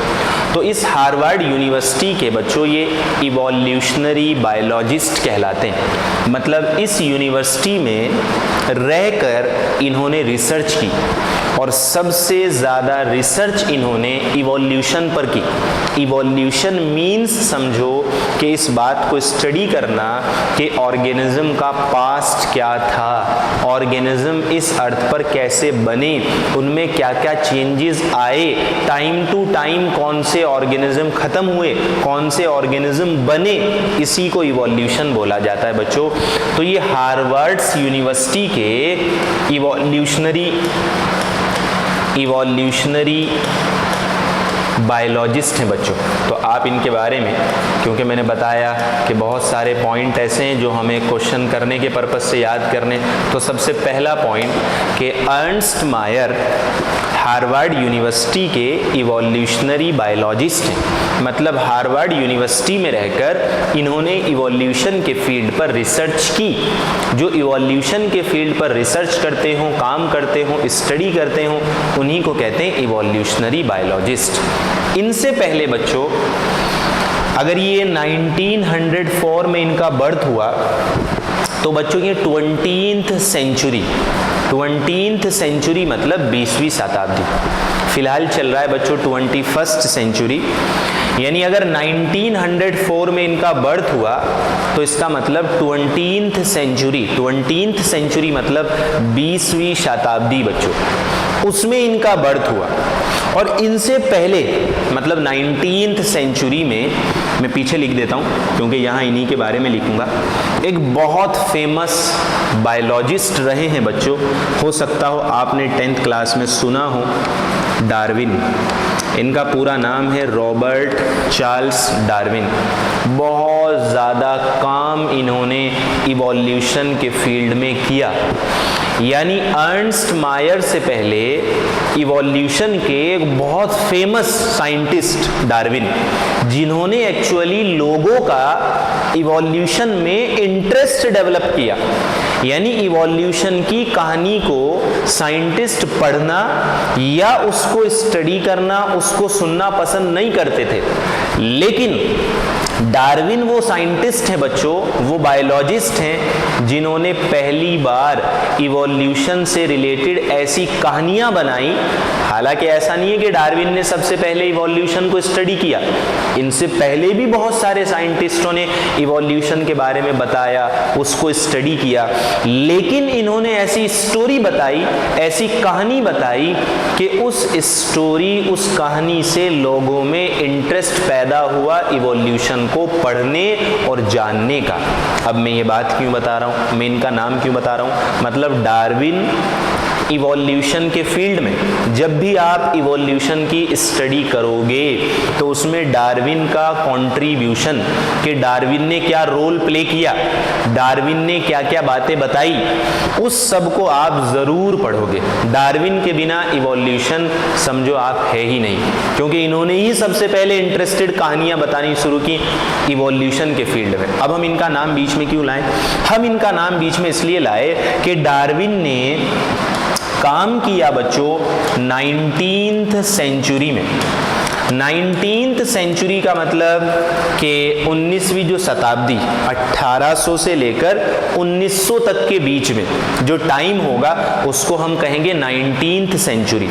तो इस हार्वर्ड यूनिवर्सिटी के बच्चों ये इवोल्यूशनरी बायोलॉजिस्ट कहलाते हैं। मतलब इस यूनिवर्सिटी में रहकर इन्होंने रिसर्च की और सबसे ज़्यादा रिसर्च इन्होंने इवोल्यूशन पर की। इवोल्यूशन मीन्स समझो कि इस बात को स्टडी करना कि ऑर्गेनिज्म का पास्ट क्या था, ऑर्गेनिज्म इस अर्थ पर कैसे बने, उनमें क्या क्या चेंजेस आए, टाइम टू टाइम कौन से ऑर्गेनिज्म खत्म हुए, कौन से ऑर्गेनिज्म बने, इसी को इवोल्यूशन बोला जाता है बच्चों। तो ये हार्वर्ड्स यूनिवर्सिटी के इवोल्यूशनरी बायोलॉजिस्ट हैं बच्चों। तो आप इनके बारे में, क्योंकि मैंने बताया कि बहुत सारे पॉइंट ऐसे हैं जो हमें क्वेश्चन करने के पर्पस से याद करने, तो सबसे पहला पॉइंट कि अर्नस्ट मायर हार्वर्ड यूनिवर्सिटी के इवोल्यूशनरी बायोलॉजिस्ट हैं। मतलब हार्वर्ड यूनिवर्सिटी में रहकर इन्होंने इवोल्यूशन के फील्ड पर रिसर्च की। जो इवोल्यूशन के फील्ड पर रिसर्च करते हों, काम करते हों, स्टडी करते हों, उन्हीं को कहते हैं इवोल्यूशनरी बायोलॉजिस्ट। इनसे पहले बच्चों, अगर ये 1904 में इनका बर्थ हुआ तो बच्चों ये 20th सेंचुरी मतलब 20वीं शताब्दी, फिलहाल चल रहा है बच्चों 21st सेंचुरी। यानी अगर 1904 में इनका बर्थ हुआ तो इसका मतलब 20th सेंचुरी मतलब 20वीं शताब्दी बच्चों, उसमें इनका बर्थ हुआ। और इनसे पहले मतलब 19th सेंचुरी में, मैं पीछे लिख देता हूँ क्योंकि यहाँ इन्हीं के बारे में लिखूंगा, एक बहुत फेमस बायोलॉजिस्ट रहे हैं बच्चों। हो सकता हो आपने 10th क्लास में सुना हो, डार्विन। इनका पूरा नाम है रॉबर्ट चार्ल्स डार्विन। बहुत ज़्यादा काम इन्होंने इवोल्यूशन के फील्ड में किया। यानी अर्नस्ट मायर से पहले इवोल्यूशन के एक बहुत फेमस साइंटिस्ट डार्विन, जिन्होंने एक्चुअली लोगों का इवोल्यूशन में इंटरेस्ट डेवलप किया। यानी इवोल्यूशन की कहानी को साइंटिस्ट पढ़ना या उसको स्टडी करना, उसको सुनना पसंद नहीं करते थे, लेकिन डार्विन वो साइंटिस्ट हैं बच्चों, वो बायोलॉजिस्ट हैं जिन्होंने पहली बार इवोल्यूशन से रिलेटेड ऐसी कहानियां बनाई। हालांकि ऐसा नहीं है कि डार्विन ने सबसे पहले इवोल्यूशन को स्टडी किया, इनसे पहले भी बहुत सारे साइंटिस्टों ने इवोल्यूशन के बारे में बताया, उसको स्टडी किया, लेकिन इन्होंने ऐसी स्टोरी बताई, ऐसी कहानी बताई कि उस स्टोरी, उस कहानी से लोगों में इंटरेस्ट पैदा हुआ इवोल्यूशन को पढ़ने और जानने का। अब मैं ये बात क्यों बता रहा हूँ, मैं इनका नाम क्यों बता रहा हूँ, मतलब डार्विन इवोल्यूशन के फील्ड में जब भी आप इवोल्यूशन की स्टडी करोगे तो उसमें डार्विन का कंट्रीब्यूशन, कि डार्विन ने क्या रोल प्ले किया, डार्विन ने क्या क्या बातें बताई, उस सब को आप जरूर पढ़ोगे। डार्विन के बिना इवोल्यूशन समझो आप है ही नहीं, क्योंकि इन्होंने ही सबसे पहले इंटरेस्टेड कहानियां बतानी शुरू की इवोल्यूशन के फील्ड में। अब हम इनका नाम बीच में क्यों लाएं? हम इनका नाम बीच में इसलिए लाए कि डार्विन ने काम किया बच्चों 19th सेंचुरी में। 19th सेंचुरी का मतलब कि 19वीं जो शताब्दी 1800 से लेकर 1900 तक के बीच में जो टाइम होगा उसको हम कहेंगे 19th सेंचुरी।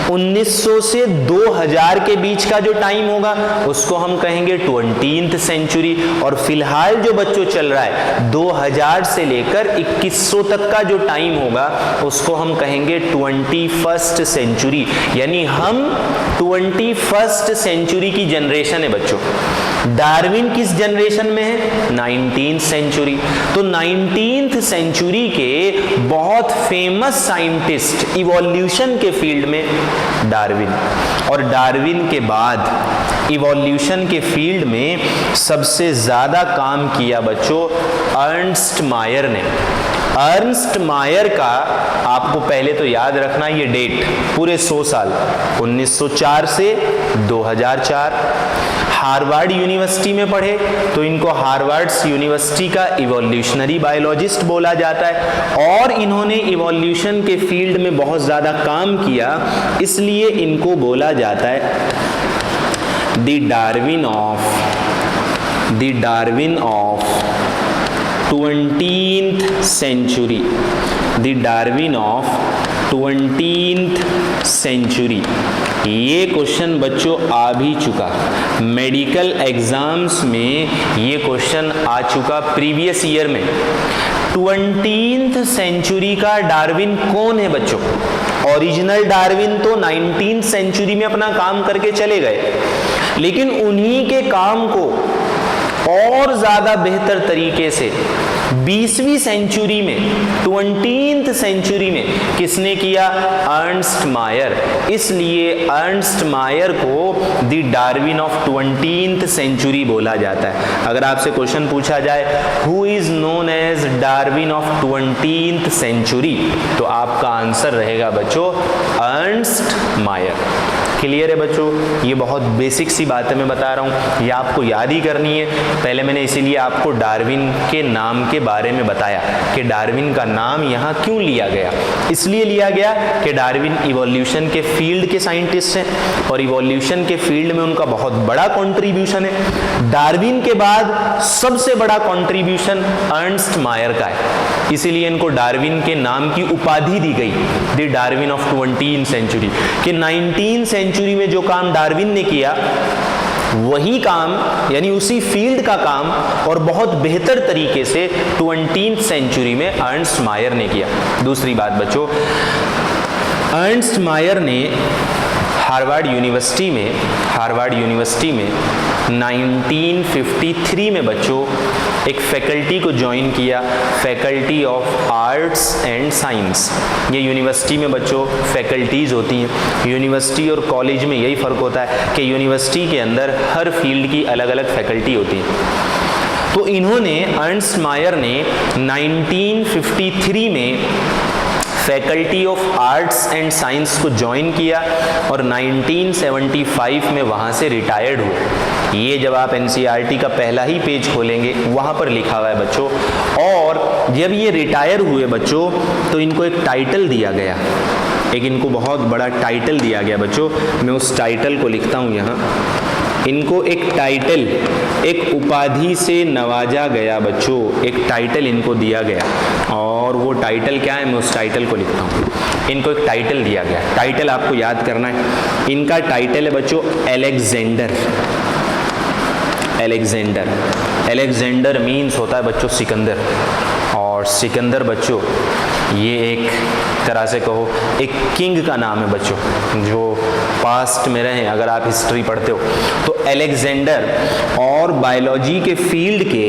1900 से 2000 के बीच का जो टाइम होगा उसको हम कहेंगे 20th सेंचुरी। और फिलहाल जो बच्चों चल रहा है 2000 से लेकर 2100 तक का जो टाइम होगा उसको हम कहेंगे 21st सेंचुरी। यानी हम 21st सेंचुरी की जनरेशन है बच्चों। डार्विन किस जनरेशन में है? 19th century. तो 19th सेंचुरी के बहुत फेमस साइंटिस्ट इवोल्यूशन के फील्ड में डार्विन, और डार्विन के बाद इवोल्यूशन के फील्ड में सबसे ज्यादा काम किया बच्चों अर्नस्ट मायर ने। अर्नस्ट मायर का आपको पहले तो याद रखना ये डेट, पूरे 100 साल 1904 से 2004। हार्वर्ड यूनिवर्सिटी में पढ़े तो इनको हार्वर्ड यूनिवर्सिटी का इवोल्यूशनरी बायोलॉजिस्ट बोला जाता है, और इन्होंने इवोल्यूशन के फील्ड में बहुत ज़्यादा काम किया, इसलिए इनको बोला जाता है the Darwin of 20th century, the Darwin of 20th century. ये क्वेश्चन बच्चों आ भी चुका, मेडिकल एग्जाम्स में ये क्वेश्चन आ चुका प्रीवियस ईयर में। 20th सेंचुरी का डार्विन कौन है बच्चों? ओरिजिनल डार्विन तो 19th सेंचुरी में अपना काम करके चले गए, लेकिन उन्हीं के काम को और ज्यादा बेहतर तरीके से 20वीं सेंचुरी में 20th सेंचुरी में किसने किया? अर्नस्ट मायर। इसलिए अर्नस्ट मायर को the Darwin of 20th century बोला जाता है। अगर आपसे क्वेश्चन पूछा जाए who is known as Darwin of 20th century, तो आपका आंसर रहेगा बच्चों अर्नस्ट मायर। क्लियर है बच्चों? ये बहुत बेसिक सी बातें मैं बता रहा हूँ, ये आपको याद ही करनी है। पहले मैंने इसीलिए आपको डार्विन के नाम के बारे में बताया कि डार्विन का नाम यहाँ क्यों लिया गया। इसलिए लिया गया कि डार्विन इवोल्यूशन के फील्ड के साइंटिस्ट हैं, और इवोल्यूशन के फील्ड में उनका बहुत बड़ा कंट्रीब्यूशन है। डार्विन के बाद सबसे बड़ा कंट्रीब्यूशन अर्नस्ट मायर का है, इसीलिए इनको डार्विन के नाम की उपाधि दी गई, the Darwin of 20th century. कि 19th सेंचुरी में जो काम डार्विन ने किया वही काम, यानी उसी फील्ड का काम और बहुत बेहतर तरीके से 20th सेंचुरी में अर्नस्ट मायर ने किया। दूसरी बात बच्चों, अर्नस्ट मायर ने हार्वर्ड यूनिवर्सिटी में 1953 में बच्चों एक फैकल्टी को ज्वाइन किया, faculty of arts and science. ये यूनिवर्सिटी में बच्चों फैकल्टीज होती हैं। यूनिवर्सिटी और कॉलेज में यही फ़र्क होता है कि यूनिवर्सिटी के अंदर हर फील्ड की अलग अलग फैकल्टी होती है। तो इन्होंने अर्नस्ट मायर ने 1953 में faculty of arts and science को ज्वाइन किया और 1975 में वहाँ से रिटायर्ड हुए। ये जब आप एनसीईआरटी का पहला ही पेज खोलेंगे वहाँ पर लिखा हुआ है बच्चों। और जब ये रिटायर हुए बच्चों तो इनको एक टाइटल दिया गया, एक इनको बहुत बड़ा टाइटल दिया गया बच्चों। मैं उस टाइटल को लिखता हूँ यहाँ। इनको एक टाइटल, एक उपाधि से नवाजा गया बच्चों, एक टाइटल इनको दिया गया। और वो टाइटल क्या है, मैं उस टाइटल को लिखता हूँ। इनको एक टाइटल दिया गया, टाइटल आपको याद करना है। इनका टाइटल है बच्चों अलेक्जेंडर। अलेक्जेंडर, अलेक्जेंडर मीन्स होता है बच्चों सिकंदर। और सिकंदर बच्चों ये एक तरह से कहो एक किंग का नाम है बच्चों, जो पास्ट में रहे। अगर आप हिस्ट्री पढ़ते हो तो अलेक्जेंडर और बायोलॉजी के फील्ड के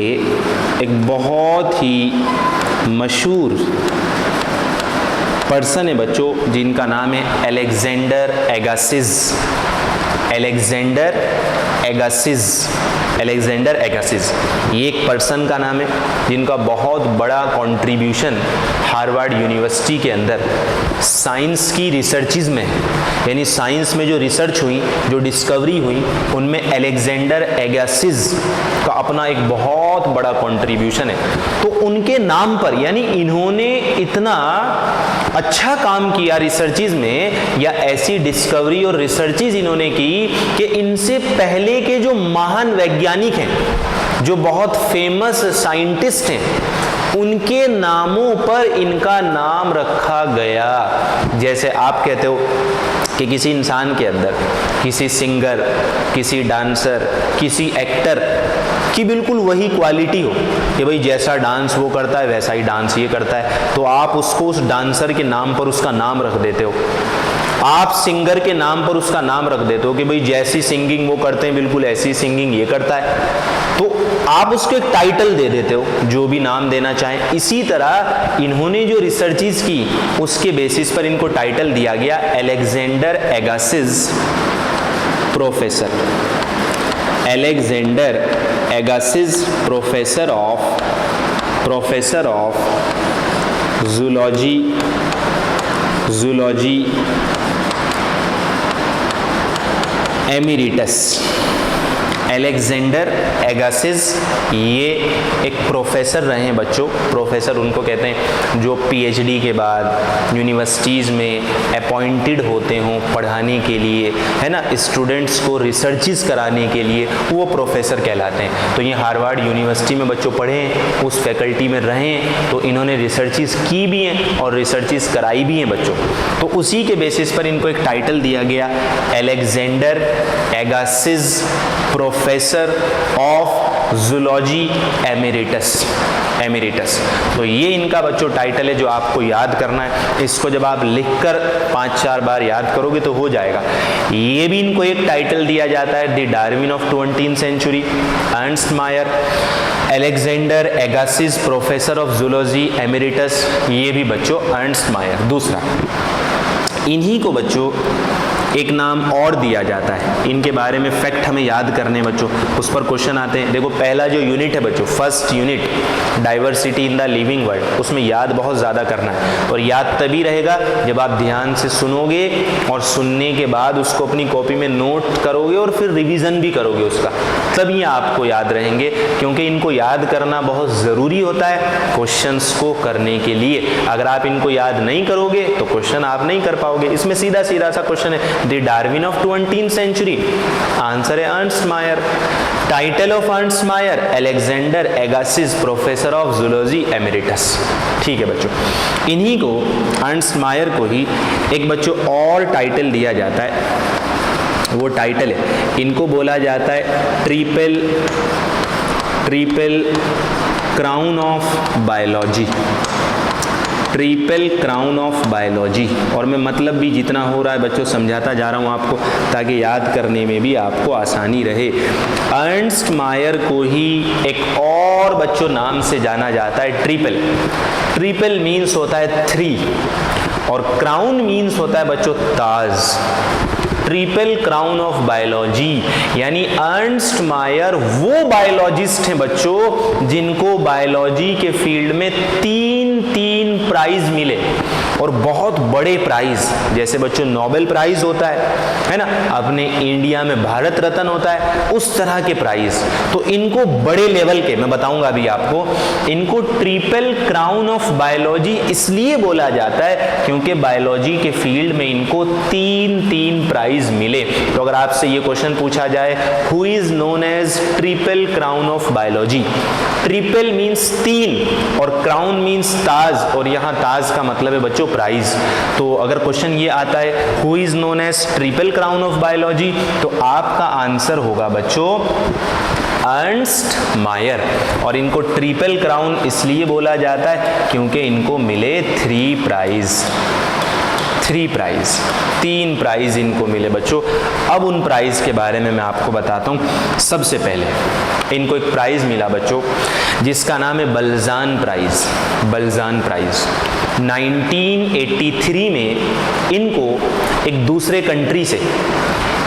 एक बहुत ही मशहूर पर्सन है बच्चों जिनका नाम है अलेक्जेंडर एगासिज। अलेक्जेंडर एगासिज, अलेक्जेंडर एगासिज, ये एक पर्सन का नाम है जिनका बहुत बड़ा कंट्रीब्यूशन हार्वर्ड यूनिवर्सिटी के अंदर साइंस की रिसर्चेज में, यानी साइंस में जो रिसर्च हुई, जो डिस्कवरी हुई, उनमें अलेक्जेंडर एगासिज का अपना एक बहुत बड़ा कंट्रीब्यूशन है। तो उनके नाम पर, यानी इन्होंने इतना अच्छा काम किया रिसर्चेज में, या ऐसी डिस्कवरी और रिसर्चेज इन्होंने की कि इनसे पहले के जो महान वैज्ञानिक हैं, जो बहुत फेमस साइंटिस्ट हैं, उनके नामों पर इनका नाम रखा गया। जैसे आप कहते हो कि किसी इंसान के अंदर, किसी सिंगर, किसी डांसर, किसी एक्टर की बिल्कुल वही क्वालिटी हो कि भाई जैसा डांस वो करता है वैसा ही डांस ये करता है, तो आप उसको उस डांसर के नाम पर उसका नाम रख देते हो। आप सिंगर के नाम पर उसका नाम रख देते हो कि भाई जैसी सिंगिंग वो करते हैं बिल्कुल ऐसी सिंगिंग ये करता है, तो आप उसको एक टाइटल दे देते हो, जो भी नाम देना चाहें। इसी तरह इन्होंने जो रिसर्चेस की उसके बेसिस पर इनको टाइटल दिया गया Alexander Agassiz professor. Alexander Agassiz professor of zoology emeritus. Alexander Agassiz ये एक प्रोफेसर रहे हैं बच्चों। प्रोफेसर उनको कहते हैं जो पीएचडी के बाद यूनिवर्सिटीज़ में अपॉइंटेड होते हों पढ़ाने के लिए, है ना, स्टूडेंट्स को रिसर्चेस कराने के लिए, वो प्रोफेसर कहलाते हैं। तो ये हार्वर्ड यूनिवर्सिटी में बच्चों पढ़े हैं, उस फैकल्टी में रहे हैं, तो इन्होंने रिसर्चेस की भी हैं और रिसर्चेस कराई भी हैं बच्चों। तो उसी के बेसिस पर इनको एक टाइटल दिया गया Alexander Agassiz professor of zoology emeritus. तो ये इनका बच्चों टाइटल है जो आपको याद करना है। इसको जब आप लिखकर 5-4 बार याद करोगे तो हो जाएगा। ये भी इनको एक टाइटल दिया जाता है the Darwin of 20th century, Ernst Mayr. Alexander Agassiz professor of zoology emeritus, ये भी बच्चों अर्नस्ट मायर। दूसरा, इन्हीं को बच्चों एक नाम और दिया जाता है, इनके बारे में फैक्ट हमें याद करने बच्चों, उस पर क्वेश्चन आते हैं। देखो पहला जो यूनिट है बच्चों, first unit diversity in the living world, उसमें याद बहुत ज़्यादा करना है, और याद तभी रहेगा जब आप ध्यान से सुनोगे और सुनने के बाद उसको अपनी कॉपी में नोट करोगे और फिर रिवीजन भी करोगे उसका, तब ये आपको याद रहेंगे। क्योंकि इनको याद करना बहुत ज़रूरी होता है क्वेश्चंस को करने के लिए। अगर आप इनको याद नहीं करोगे तो क्वेश्चन आप नहीं कर पाओगे। इसमें सीधा सीधा सा क्वेश्चन है, the Darwin of 20th century, answer है Ernst Mayr. Title of Ernst Mayr Alexander Agassiz professor of zoology emeritus. ठीक है बच्चों, इन्हीं को अर्नस्ट मायर को ही एक बच्चों और टाइटल दिया जाता है। वो टाइटल है, इनको बोला जाता है triple crown of biology. Triple crown of biology. और मैं मतलब भी जितना हो रहा है बच्चों समझाता जा रहा हूँ आपको, ताकि याद करने में भी आपको आसानी रहे। अर्नस्ट मायर को ही एक और बच्चों नाम से जाना जाता है ट्रिपल। ट्रिपल मीन्स होता है 3 और क्राउन मीन्स होता है बच्चों ताज। ट्रिपल क्राउन ऑफ बायोलॉजी, यानी अर्नस्ट मायर वो बायोलॉजिस्ट हैं बच्चों जिनको बायोलॉजी के फील्ड में 3 प्राइज मिले, और बहुत बड़े प्राइज, जैसे बच्चों नोबेल प्राइज होता है ना, अपने इंडिया में भारत रत्न होता है, उस तरह के प्राइज। तो इनको बड़े लेवल के, मैं बताऊंगा अभी आपको, इनको ट्रिपल क्राउन ऑफ बायोलॉजी इसलिए बोला जाता है क्योंकि बायोलॉजी के फील्ड में इनको 3 प्राइज मिले। तो अगर आपसे ये क्वेश्चन पूछा जाए, who is known as triple crown of biology, triple means 3 और क्राउन मीन्स ताज, और यहाँ ताज का मतलब है बच्चों प्राइज। तो अगर क्वेश्चन ये आता है who is known as triple crown of biology, तो आपका आंसर होगा बच्चों अर्नस्ट मायर। और इनको ट्रिपल क्राउन इसलिए बोला जाता है क्योंकि इनको मिले 3 प्राइज। 3 प्राइज इनको मिले बच्चों। अब उन प्राइज के बारे में मैं आपको बताता हूँ। सबसे पहले इनको एक प्राइज मिला बच्चों जिसका नाम है बल्जान प्राइज। बल्जान प्राइज 1983 में इनको एक दूसरे कंट्री से,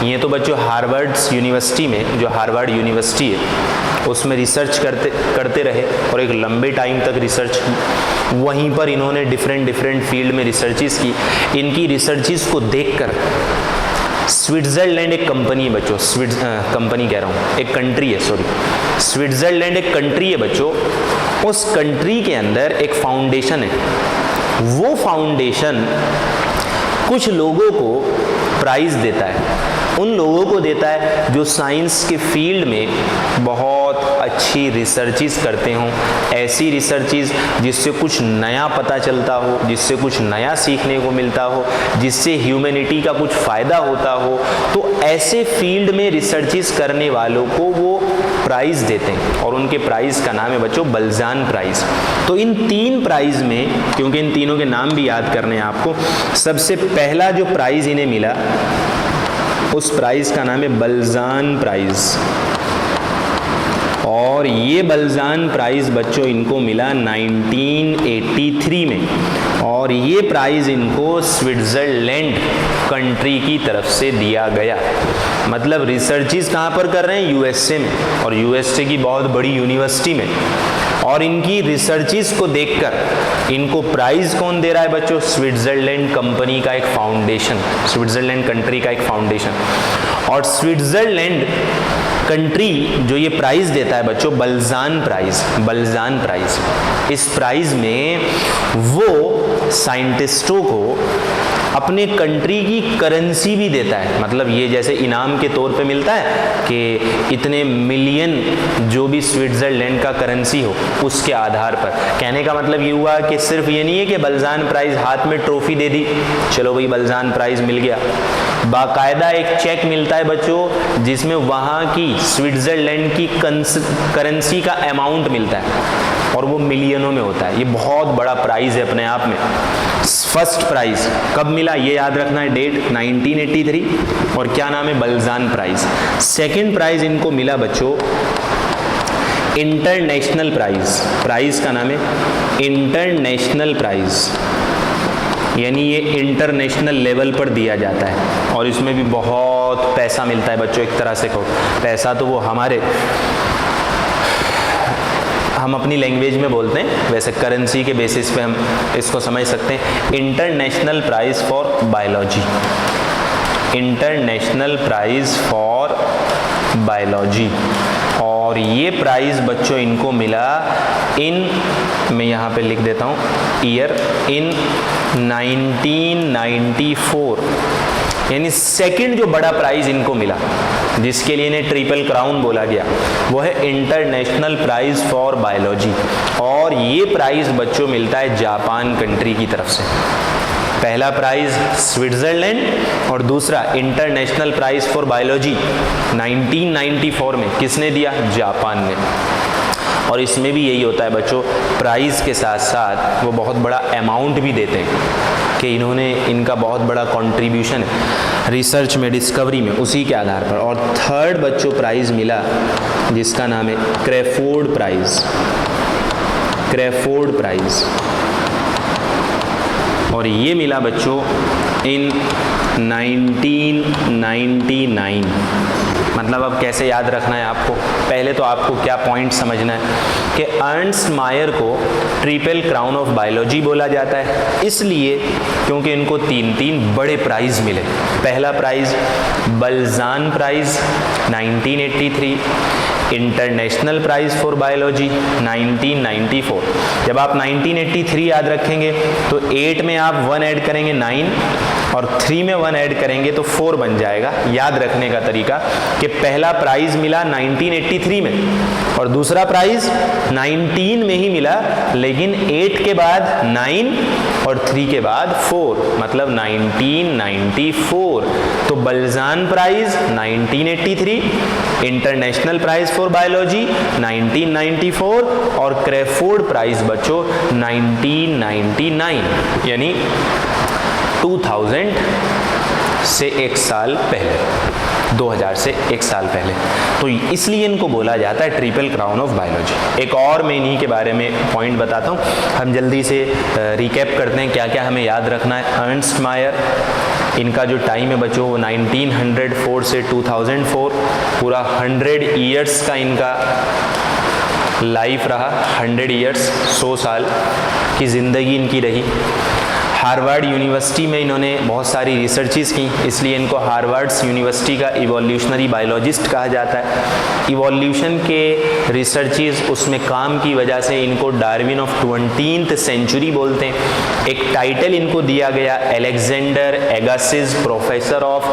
ये तो बच्चों हार्वर्ड यूनिवर्सिटी में, जो हार्वर्ड यूनिवर्सिटी है उसमें रिसर्च करते रहे और एक लंबे टाइम तक रिसर्च की। वहीं पर इन्होंने डिफरेंट फील्ड में रिसर्चेस की। इनकी रिसर्चेस को देखकर स्विट्जरलैंड एक कंपनी है बच्चों, कंपनी कह रहा हूँ, एक कंट्री है, सॉरी, स्विट्जरलैंड एक कंट्री है बच्चों। उस कंट्री के अंदर एक फाउंडेशन है। वो फाउंडेशन कुछ लोगों को प्राइज़ देता है, उन लोगों को देता है जो साइंस के फील्ड में बहुत अच्छी रिसर्चेस करते हों, ऐसी रिसर्चेस जिससे कुछ नया पता चलता हो, जिससे कुछ नया सीखने को मिलता हो, जिससे ह्यूमैनिटी का कुछ फ़ायदा होता हो। तो ऐसे फील्ड में रिसर्चेस करने वालों को वो प्राइज़ देते हैं और उनके प्राइज़ का नाम है बच्चों बल्जान प्राइज़। तो इन 3 प्राइज़ में, क्योंकि इन तीनों के नाम भी याद करने हैं आपको, सबसे पहला जो प्राइज़ इन्हें मिला उस प्राइज़ का नाम है बल्जान प्राइज़। और ये बल्जान प्राइज़ बच्चों इनको मिला 1983 में, और ये प्राइज़ इनको स्विट्ज़रलैंड कंट्री की तरफ से दिया गया। मतलब रिसर्चेस कहाँ पर कर रहे हैं? यूएसए में, और यूएसए की बहुत बड़ी यूनिवर्सिटी में। और इनकी रिसर्चेस को देखकर इनको प्राइज़ कौन दे रहा है बच्चों? स्विट्ज़रलैंड कंपनी का एक फाउंडेशन, स्विट्ज़रलैंड कंट्री का एक फाउंडेशन। और स्विट्ज़रलैंड कंट्री जो ये प्राइज़ देता है बच्चों, बल्जान प्राइज़, इस प्राइज़ में वो साइंटिस्टों को अपने कंट्री की करेंसी भी देता है। मतलब ये जैसे इनाम के तौर पे मिलता है कि इतने मिलियन जो भी स्विट्ज़रलैंड का करेंसी हो उसके आधार पर। कहने का मतलब ये हुआ कि सिर्फ ये नहीं है कि बल्जान प्राइज़ हाथ में ट्रॉफी दे दी, चलो भाई बल्जान प्राइज़ मिल गया। बाकायदा एक चेक मिलता है बच्चों जिसमें वहाँ की स्विट्ज़रलैंड की करेंसी का अमाउंट मिलता है और वो मिलियनों में होता है। ये बहुत बड़ा प्राइज़ है अपने आप में। फर्स्ट प्राइज़ कब मिला ये याद रखना है, डेट 1983, और क्या नाम है? बल्जान प्राइज़। सेकेंड प्राइज़ इनको मिला बच्चों इंटरनेशनल प्राइज़ का नाम है इंटरनेशनल प्राइज़, यानी ये इंटरनेशनल लेवल पर दिया जाता है और इसमें भी बहुत पैसा मिलता है बच्चों। एक तरह से कहो पैसा तो वो हम अपनी लैंग्वेज में बोलते हैं, वैसे करेंसी के बेसिस पे हम इसको समझ सकते हैं। International prize for biology, international prize for biology. और ये प्राइज़ बच्चों इनको मिला मैं यहाँ पे लिख देता हूँ ईयर, इन 1994, यानी सेकंड जो बड़ा प्राइज़ इनको मिला जिसके लिए इन्हें ट्रिपल क्राउन बोला गया वो है इंटरनेशनल प्राइज़ फॉर बायोलॉजी। और ये प्राइज़ बच्चों मिलता है जापान कंट्री की तरफ से। पहला प्राइज़ स्विट्ज़रलैंड और दूसरा इंटरनेशनल प्राइज़ फॉर बायोलॉजी 1994 में किसने दिया? जापान ने। और इसमें भी यही होता है बच्चों, प्राइज़ के साथ साथ वो बहुत बड़ा अमाउंट भी देते हैं कि इनका बहुत बड़ा कंट्रीब्यूशन है रिसर्च में, डिस्कवरी में, उसी के आधार पर। और थर्ड बच्चों प्राइज़ मिला जिसका नाम है क्रेफोर्ड प्राइज़, और ये मिला बच्चों इन 1999। मतलब अब कैसे याद रखना है आपको? पहले तो आपको क्या पॉइंट समझना है कि अर्न्स्ट मायर को ट्रिपल क्राउन ऑफ बायोलॉजी बोला जाता है इसलिए क्योंकि इनको 3 बड़े प्राइज़ मिले। पहला prize Balzan prize 1983, international prize for biology 1994। जब आप 1983 याद रखेंगे तो 8 में आप 1 ऐड करेंगे 9, और 3 में 1 ऐड करेंगे तो 4 बन जाएगा। याद रखने का तरीका कि पहला प्राइज़ मिला 1983 में और दूसरा प्राइज़ 19 में ही मिला, लेकिन 8 के बाद 9 और 3 के बाद 4, मतलब 1994। तो Balzan prize 1983, international prize for biology 1994 और क्रेफोर्ड प्राइज़ बच्चों 1999, यानी 2000 से 1 साल पहले। 2000 से एक साल पहले। तो इसलिए इनको बोला जाता है ट्रिपल क्राउन ऑफ बायोलॉजी। एक और मैं इन्हीं के बारे में पॉइंट बताता हूँ, हम जल्दी से रिकैप करते हैं क्या क्या हमें याद रखना है। अर्नस्ट मायर, इनका जो टाइम है बच्चों वो 1904 से 2004, पूरा 100 ईयर्स का इनका लाइफ रहा। 100 ईयर्स, 100 साल की ज़िंदगी इनकी रही। हार्वर्ड यूनिवर्सिटी में इन्होंने बहुत सारी रिसर्चेस की, इसलिए इनको हार्वर्ड्स यूनिवर्सिटी का इवोल्यूशनरी बायोलॉजिस्ट कहा जाता है। इवोल्यूशन के रिसर्चेस उसमें काम की वजह से इनको डार्विन ऑफ 20th सेंचुरी बोलते हैं। एक टाइटल इनको दिया गया Alexander Agassiz professor of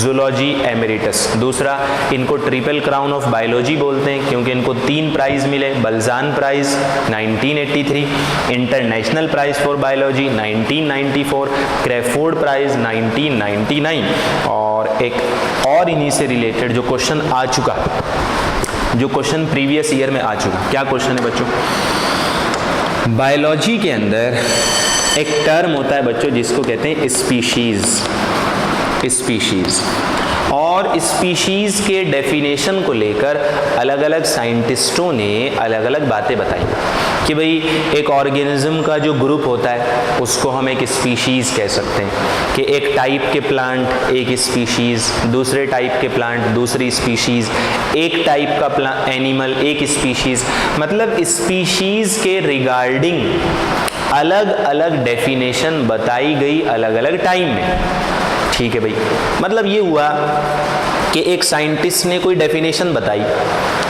zoology emeritus. दूसरा, इनको ट्रिपल क्राउन ऑफ बायोलॉजी बोलते हैं क्योंकि इनको 3 प्राइज मिले। Balzan prize 1983, international prize for biology 1994, Crafoord prize 1999। और एक और इन्हीं से रिलेटेड जो क्वेश्चन आ चुका, जो क्वेश्चन प्रीवियस ईयर में आ चुका, क्या क्वेश्चन है बच्चों? बायोलॉजी के अंदर एक टर्म होता है बच्चों जिसको कहते हैं स्पीशीज। स्पीशीज और स्पीशीज के डेफिनेशन को लेकर अलग अलग साइंटिस्टों ने अलग अलग बातें बताई कि भाई एक ऑर्गेनिज्म का जो ग्रुप होता है उसको हम एक स्पीशीज कह सकते हैं, कि एक टाइप के प्लांट एक स्पीशीज, दूसरे टाइप के प्लांट दूसरी स्पीशीज, एक टाइप का एनिमल एक स्पीशीज। मतलब स्पीशीज के रिगार्डिंग अलग अलग डेफिनेशन बताई गई अलग अलग टाइम में। ठीक है भाई, मतलब ये हुआ कि एक साइंटिस्ट ने कोई डेफिनेशन बताई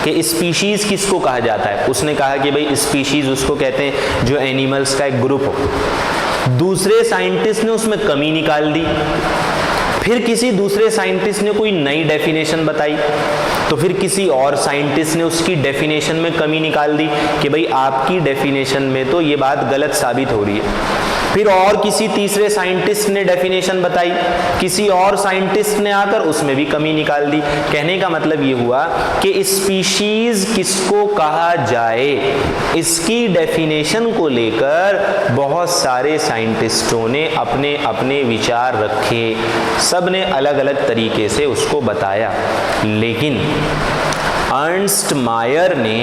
कि स्पीशीज किसको कहा जाता है। उसने कहा कि भाई स्पीशीज उसको कहते हैं जो एनिमल्स का एक ग्रुप हो। दूसरे साइंटिस्ट ने उसमें कमी निकाल दी। फिर किसी दूसरे साइंटिस्ट ने कोई नई डेफिनेशन बताई, तो फिर किसी और साइंटिस्ट ने उसकी डेफिनेशन में कमी निकाल दी कि भाई आपकी डेफिनेशन में तो ये बात गलत साबित हो रही है। फिर और किसी तीसरे साइंटिस्ट ने डेफिनेशन बताई, किसी और साइंटिस्ट ने आकर उसमें भी कमी निकाल दी। कहने का मतलब ये हुआ कि स्पीशीज किसको कहा जाए, इसकी डेफिनेशन को लेकर बहुत सारे साइंटिस्टों ने अपने अपने विचार रखे, सब ने अलग अलग तरीके से उसको बताया। लेकिन अर्नस्ट मायर ने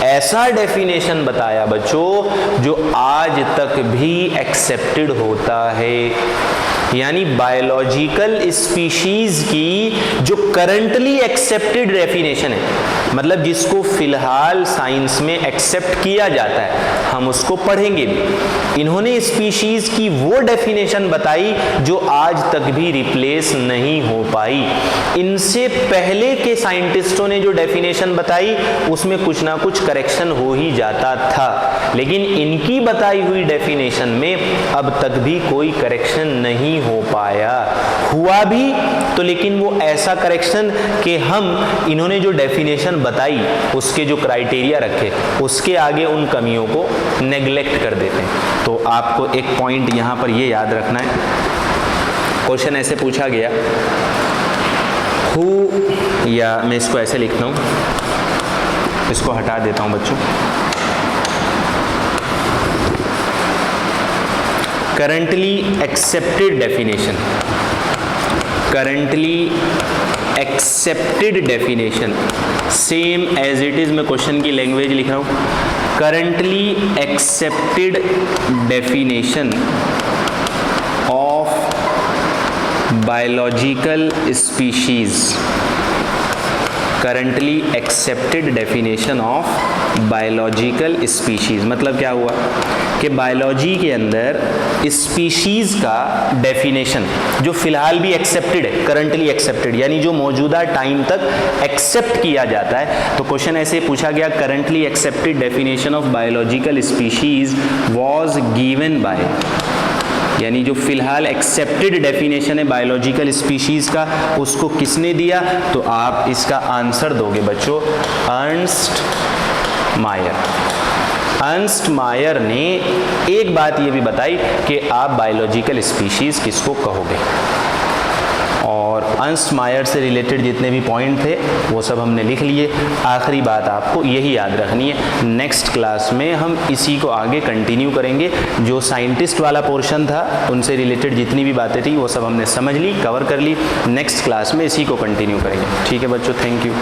ऐसा डेफिनेशन बताया बच्चों जो आज तक भी एक्सेप्टेड होता है। यानी बायोलॉजिकल स्पीशीज की जो करंटली एक्सेप्टेड डेफिनेशन है, मतलब जिसको फिलहाल साइंस में एक्सेप्ट किया जाता है, हम उसको पढ़ेंगे भी। इन्होंने स्पीशीज की वो डेफिनेशन बताई जो आज तक भी रिप्लेस नहीं हो पाई। इनसे पहले के साइंटिस्टों ने जो डेफिनेशन बताई उसमें कुछ ना कुछ करेक्शन हो ही जाता था, लेकिन इनकी बताई हुई डेफिनेशन में अब तक भी कोई करेक्शन नहीं हो पाया। हुआ भी तो लेकिन वो ऐसा करेक्शन कि हम इन्होंने जो डेफिनेशन बताई उसके जो क्राइटेरिया रखे उसके आगे उन कमियों को नेग्लेक्ट कर देते हैं। तो आपको एक पॉइंट यहाँ पर ये याद रखना है। क्वेश्चन ऐसे पूछा गया, हु, या मैं इसको ऐसे लिखता हूँ, इसको हटा देता हूँ बच्चों। Currently accepted definition, currently accepted definition same as it is, मैं क्वेश्चन की लैंग्वेज लिख रहा हूँ। Currently accepted definition of biological species, currently accepted definition of biological species. मतलब क्या हुआ कि बायोलॉजी के अंदर स्पीशीज का डेफिनेशन जो फिलहाल भी एक्सेप्टेड है, करंटली एक्सेप्टेड यानी जो मौजूदा टाइम तक एक्सेप्ट किया जाता है। तो क्वेश्चन ऐसे पूछा गया, currently accepted definition of biological species was given by, यानी जो फिलहाल एक्सेप्टेड डेफिनेशन है बायोलॉजिकल स्पीशीज का उसको किसने दिया? तो आप इसका आंसर दोगे बच्चों अर्नस्ट मायर। अर्नस्ट मायर ने एक बात ये भी बताई कि आप बायोलॉजिकल स्पीशीज किसको कहोगे, और अर्नस्ट मायर से रिलेटेड जितने भी पॉइंट थे वो सब हमने लिख लिए। आखिरी बात आपको यही याद रखनी है, नेक्स्ट क्लास में हम इसी को आगे कंटिन्यू करेंगे। जो साइंटिस्ट वाला पोर्शन था उनसे रिलेटेड जितनी भी बातें थी वो सब हमने समझ ली, कवर कर ली। नेक्स्ट क्लास में इसी को कंटिन्यू करेंगे। ठीक है बच्चों, थैंक यू।